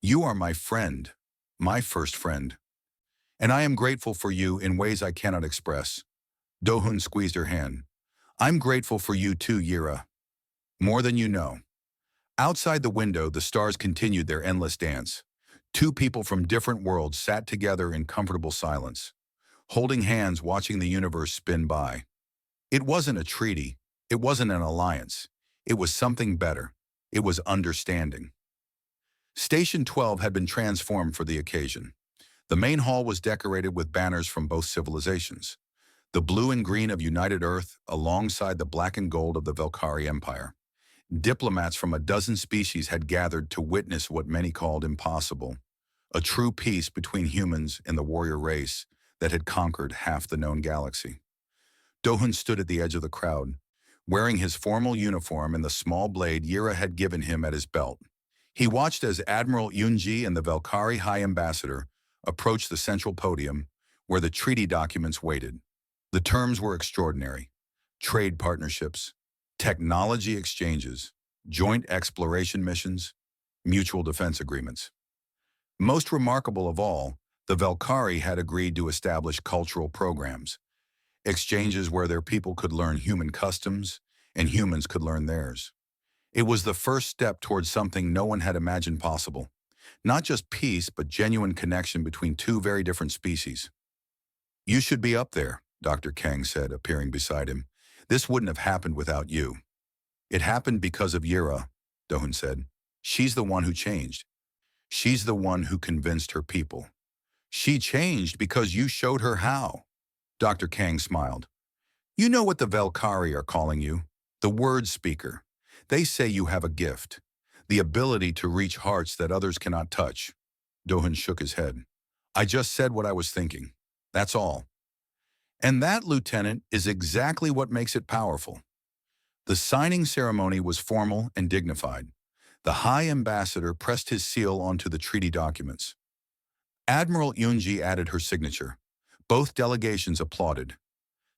"You are my friend, my first friend. And I am grateful for you in ways I cannot express." Dohun squeezed her hand. "I'm grateful for you too, Yira. More than you know." Outside the window, the stars continued their endless dance. Two people from different worlds sat together in comfortable silence, holding hands watching the universe spin by. It wasn't a treaty. It wasn't an alliance. It was something better. It was understanding. Station 12 had been transformed for the occasion. The main hall was decorated with banners from both civilizations, the blue and green of United Earth alongside the black and gold of the Velkari Empire. Diplomats from a dozen species had gathered to witness what many called impossible, a true peace between humans and the warrior race that had conquered half the known galaxy. Dohun stood at the edge of the crowd, wearing his formal uniform and the small blade Yira had given him at his belt. He watched as Admiral Yunji and the Velkari High Ambassador approached the central podium, where the treaty documents waited. The terms were extraordinary: trade partnerships, technology exchanges, joint exploration missions, mutual defense agreements. Most remarkable of all, the Velkari had agreed to establish cultural programs, exchanges where their people could learn human customs and humans could learn theirs. It was the first step towards something no one had imagined possible. Not just peace, but genuine connection between two very different species. "You should be up there," Dr. Kang said, appearing beside him. "This wouldn't have happened without you." "It happened because of Yira," Dohun said. "She's the one who changed. She's the one who convinced her people. She changed because you showed her how." Dr. Kang smiled. "You know what the Velkari are calling you? The word speaker. They say you have a gift, the ability to reach hearts that others cannot touch." Dohun shook his head. "I just said what I was thinking. That's all." "And that, Lieutenant, is exactly what makes it powerful." The signing ceremony was formal and dignified. The High Ambassador pressed his seal onto the treaty documents. Admiral Yunji added her signature. Both delegations applauded.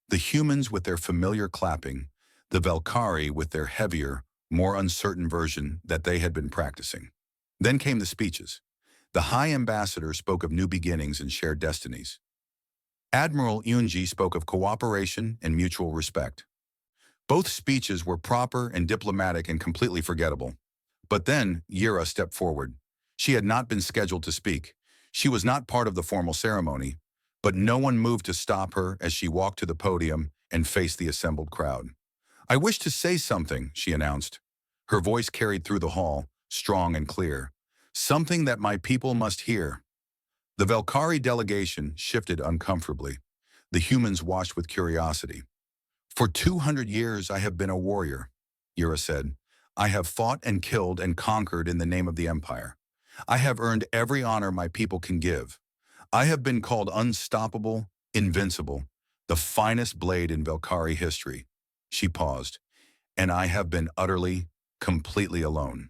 The humans with their familiar clapping, the Velkari with their heavier, more uncertain version that they had been practicing. Then came the speeches. The High Ambassador spoke of new beginnings and shared destinies. Admiral Yunji spoke of cooperation and mutual respect. Both speeches were proper and diplomatic and completely forgettable. But then Yira stepped forward. She had not been scheduled to speak. She was not part of the formal ceremony, but no one moved to stop her as she walked to the podium and faced the assembled crowd. "I wish to say something," she announced. Her voice carried through the hall, strong and clear. Something that my people must hear. The Velkari delegation shifted uncomfortably. The humans watched with curiosity. For 200 years I have been a warrior, Yura said. I have fought and killed and conquered in the name of the Empire. I have earned every honor my people can give. I have been called unstoppable, invincible, the finest blade in Velkari history. She paused. And I have been utterly, completely alone.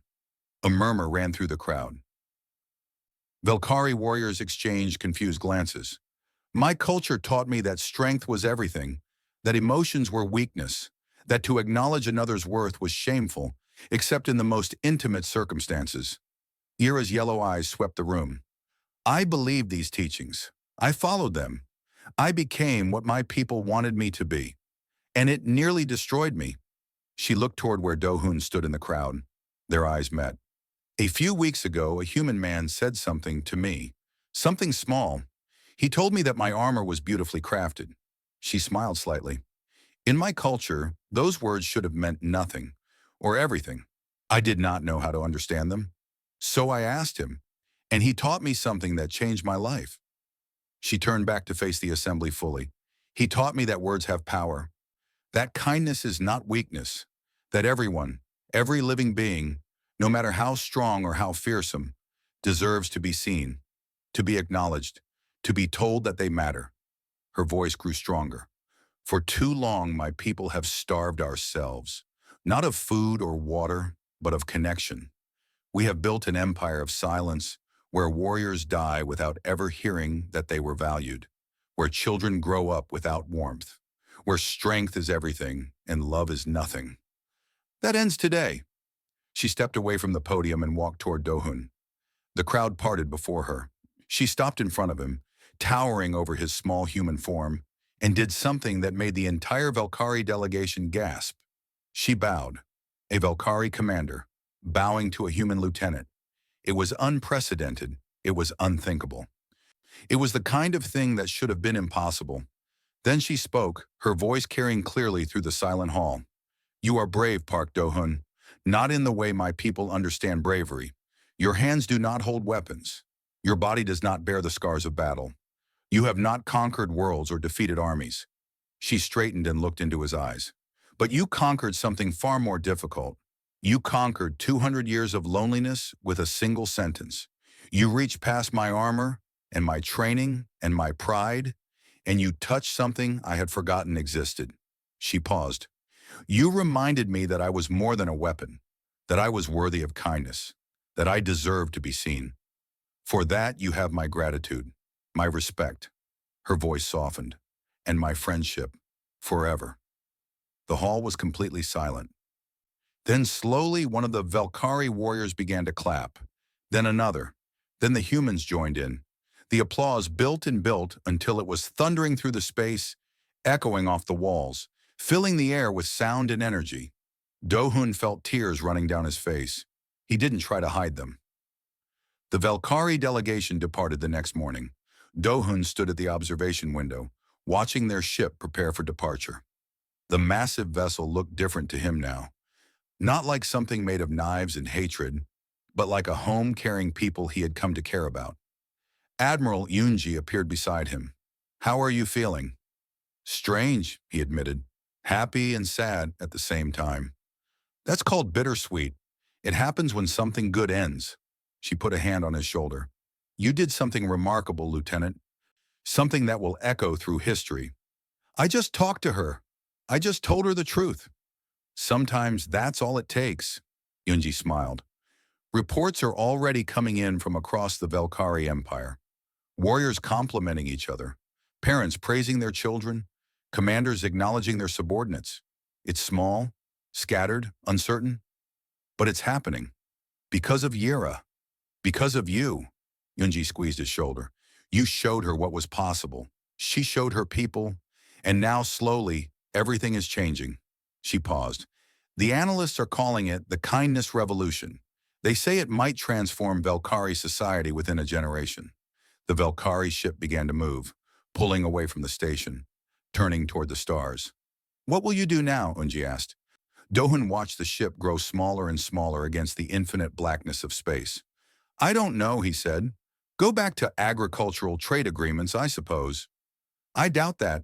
A murmur ran through the crowd. Velkari warriors exchanged confused glances. My culture taught me that strength was everything, that emotions were weakness, that to acknowledge another's worth was shameful, except in the most intimate circumstances. Ira's yellow eyes swept the room. I believed these teachings. I followed them. I became what my people wanted me to be. And it nearly destroyed me. She looked toward where Dohun stood in the crowd. Their eyes met. A few weeks ago, a human man said something to me. Something small. He told me that my armor was beautifully crafted. She smiled slightly. In my culture, those words should have meant nothing, or everything. I did not know how to understand them. So I asked him, and he taught me something that changed my life. She turned back to face the assembly fully. He taught me that words have power, that kindness is not weakness, that everyone, every living being, no matter how strong or how fearsome, deserves to be seen, to be acknowledged, to be told that they matter. Her voice grew stronger. For too long, my people have starved ourselves, not of food or water, but of connection. We have built an empire of silence where warriors die without ever hearing that they were valued, where children grow up without warmth, where strength is everything and love is nothing. That ends today. She stepped away from the podium and walked toward Dohun. The crowd parted before her. She stopped in front of him, towering over his small human form, and did something that made the entire Velkari delegation gasp. She bowed, a Velkari commander, bowing to a human lieutenant. It was unprecedented. It was unthinkable. It was the kind of thing that should have been impossible. Then she spoke, her voice carrying clearly through the silent hall. You are brave, Park Do-hun, not in the way my people understand bravery. Your hands do not hold weapons. Your body does not bear the scars of battle. You have not conquered worlds or defeated armies. She straightened and looked into his eyes. But you conquered something far more difficult. You conquered 200 years of loneliness with a single sentence. You reached past my armor and my training and my pride, and you touched something I had forgotten existed. She paused. You reminded me that I was more than a weapon, that I was worthy of kindness, that I deserved to be seen. For that you have my gratitude, my respect. Her voice softened, and my friendship, forever. The hall was completely silent. Then slowly one of the Velkari warriors began to clap, then another, then the humans joined in. The applause built and built until it was thundering through the space, echoing off the walls, filling the air with sound and energy. Dohun felt tears running down his face. He didn't try to hide them. The Velkari delegation departed the next morning. Dohun stood at the observation window, watching their ship prepare for departure. The massive vessel looked different to him now. Not like something made of knives and hatred, but like a home carrying people he had come to care about. Admiral Yunji appeared beside him. How are you feeling? Strange, he admitted. Happy and sad at the same time. That's called bittersweet. It happens when something good ends. She put a hand on his shoulder. You did something remarkable, Lieutenant. Something that will echo through history. I just talked to her. I just told her the truth. Sometimes that's all it takes. Yunji smiled. Reports are already coming in from across the Velkari Empire. Warriors complimenting each other. Parents praising their children. Commanders acknowledging their subordinates. It's small, scattered, uncertain, but it's happening. Because of Yira. Because of you. Yunji squeezed his shoulder. You showed her what was possible. She showed her people, and now slowly, everything is changing. She paused. The analysts are calling it the kindness revolution. They say it might transform Velkari society within a generation. The Velkari ship began to move, pulling away from the station, turning toward the stars. What will you do now? Unji asked. Dohun watched the ship grow smaller and smaller against the infinite blackness of space. I don't know, he said. Go back to agricultural trade agreements, I suppose. I doubt that.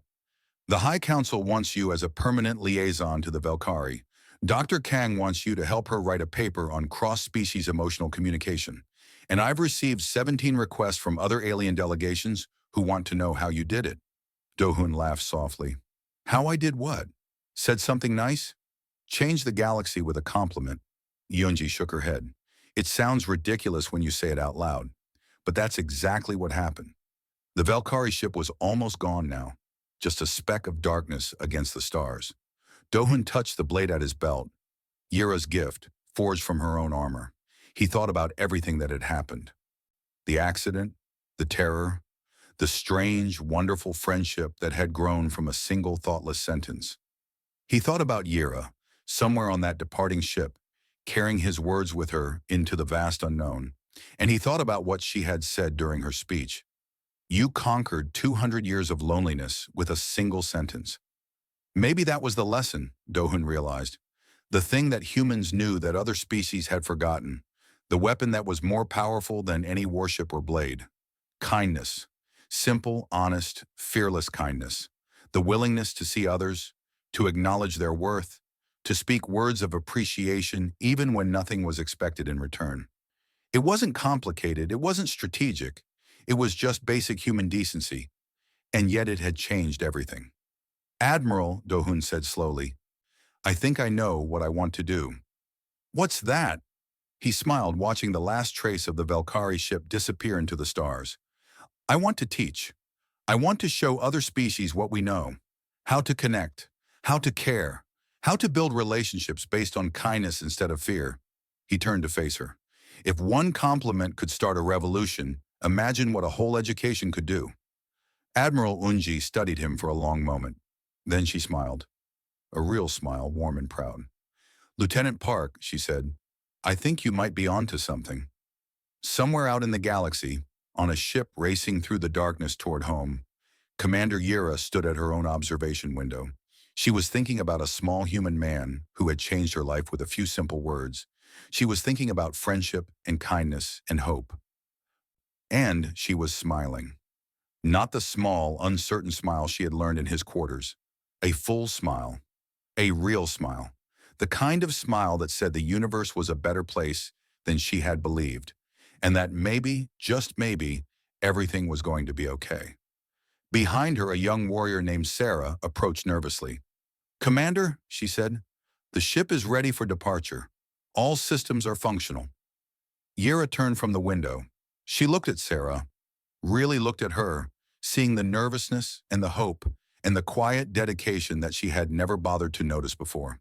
The High Council wants you as a permanent liaison to the Velkari. Dr. Kang wants you to help her write a paper on cross-species emotional communication. And I've received 17 requests from other alien delegations who want to know how you did it. Do-hun laughed softly. How I did what? Said something nice? Change the galaxy with a compliment. Yunji shook her head. It sounds ridiculous when you say it out loud, but that's exactly what happened. The Velkari ship was almost gone now, just a speck of darkness against the stars. Do-hun touched the blade at his belt, Yira's gift, forged from her own armor. He thought about everything that had happened. The accident, the terror, the strange, wonderful friendship that had grown from a single thoughtless sentence. He thought about Yira, somewhere on that departing ship, carrying his words with her into the vast unknown, and he thought about what she had said during her speech. You conquered 200 years of loneliness with a single sentence. Maybe that was the lesson, Do-hun realized. The thing that humans knew that other species had forgotten. The weapon that was more powerful than any warship or blade. Kindness. Simple, honest, fearless kindness. The willingness to see others, to acknowledge their worth, to speak words of appreciation even when nothing was expected in return. It wasn't complicated, it wasn't strategic. It was just basic human decency, and yet it had changed everything. Admiral, Do-hun said slowly, I think I know what I want to do. What's that? He smiled, watching the last trace of the Velkari ship disappear into the stars. I want to teach. I want to show other species what we know. How to connect, how to care, how to build relationships based on kindness instead of fear. He turned to face her. If one compliment could start a revolution, imagine what a whole education could do. Admiral Unji studied him for a long moment. Then she smiled. A real smile, warm and proud. Lieutenant Park, she said, I think you might be onto something. Somewhere out in the galaxy, on a ship racing through the darkness toward home, Commander Yira stood at her own observation window. She was thinking about a small human man who had changed her life with a few simple words. She was thinking about friendship and kindness and hope. And she was smiling. Not the small, uncertain smile she had learned in his quarters. A full smile. A real smile. The kind of smile that said the universe was a better place than she had believed, and that maybe, just maybe, everything was going to be okay. Behind her, a young warrior named Sarah approached nervously. Commander, she said, the ship is ready for departure. All systems are functional. Yira turned from the window. She looked at Sarah, really looked at her, seeing the nervousness and the hope and the quiet dedication that she had never bothered to notice before.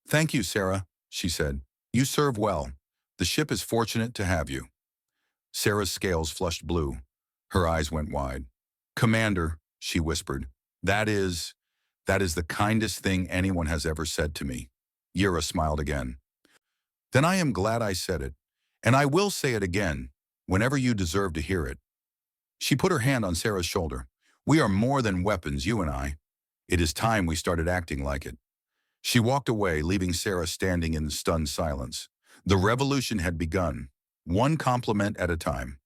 Thank you, Sarah, she said. You serve well. The ship is fortunate to have you. Sarah's scales flushed blue. Her eyes went wide. Commander, she whispered, that is the kindest thing anyone has ever said to me. Yira smiled again. Then I am glad I said it, and I will say it again, whenever you deserve to hear it. She put her hand on Sarah's shoulder. We are more than weapons, you and I. It is time we started acting like it. She walked away, leaving Sarah standing in stunned silence. The revolution had begun, one compliment at a time.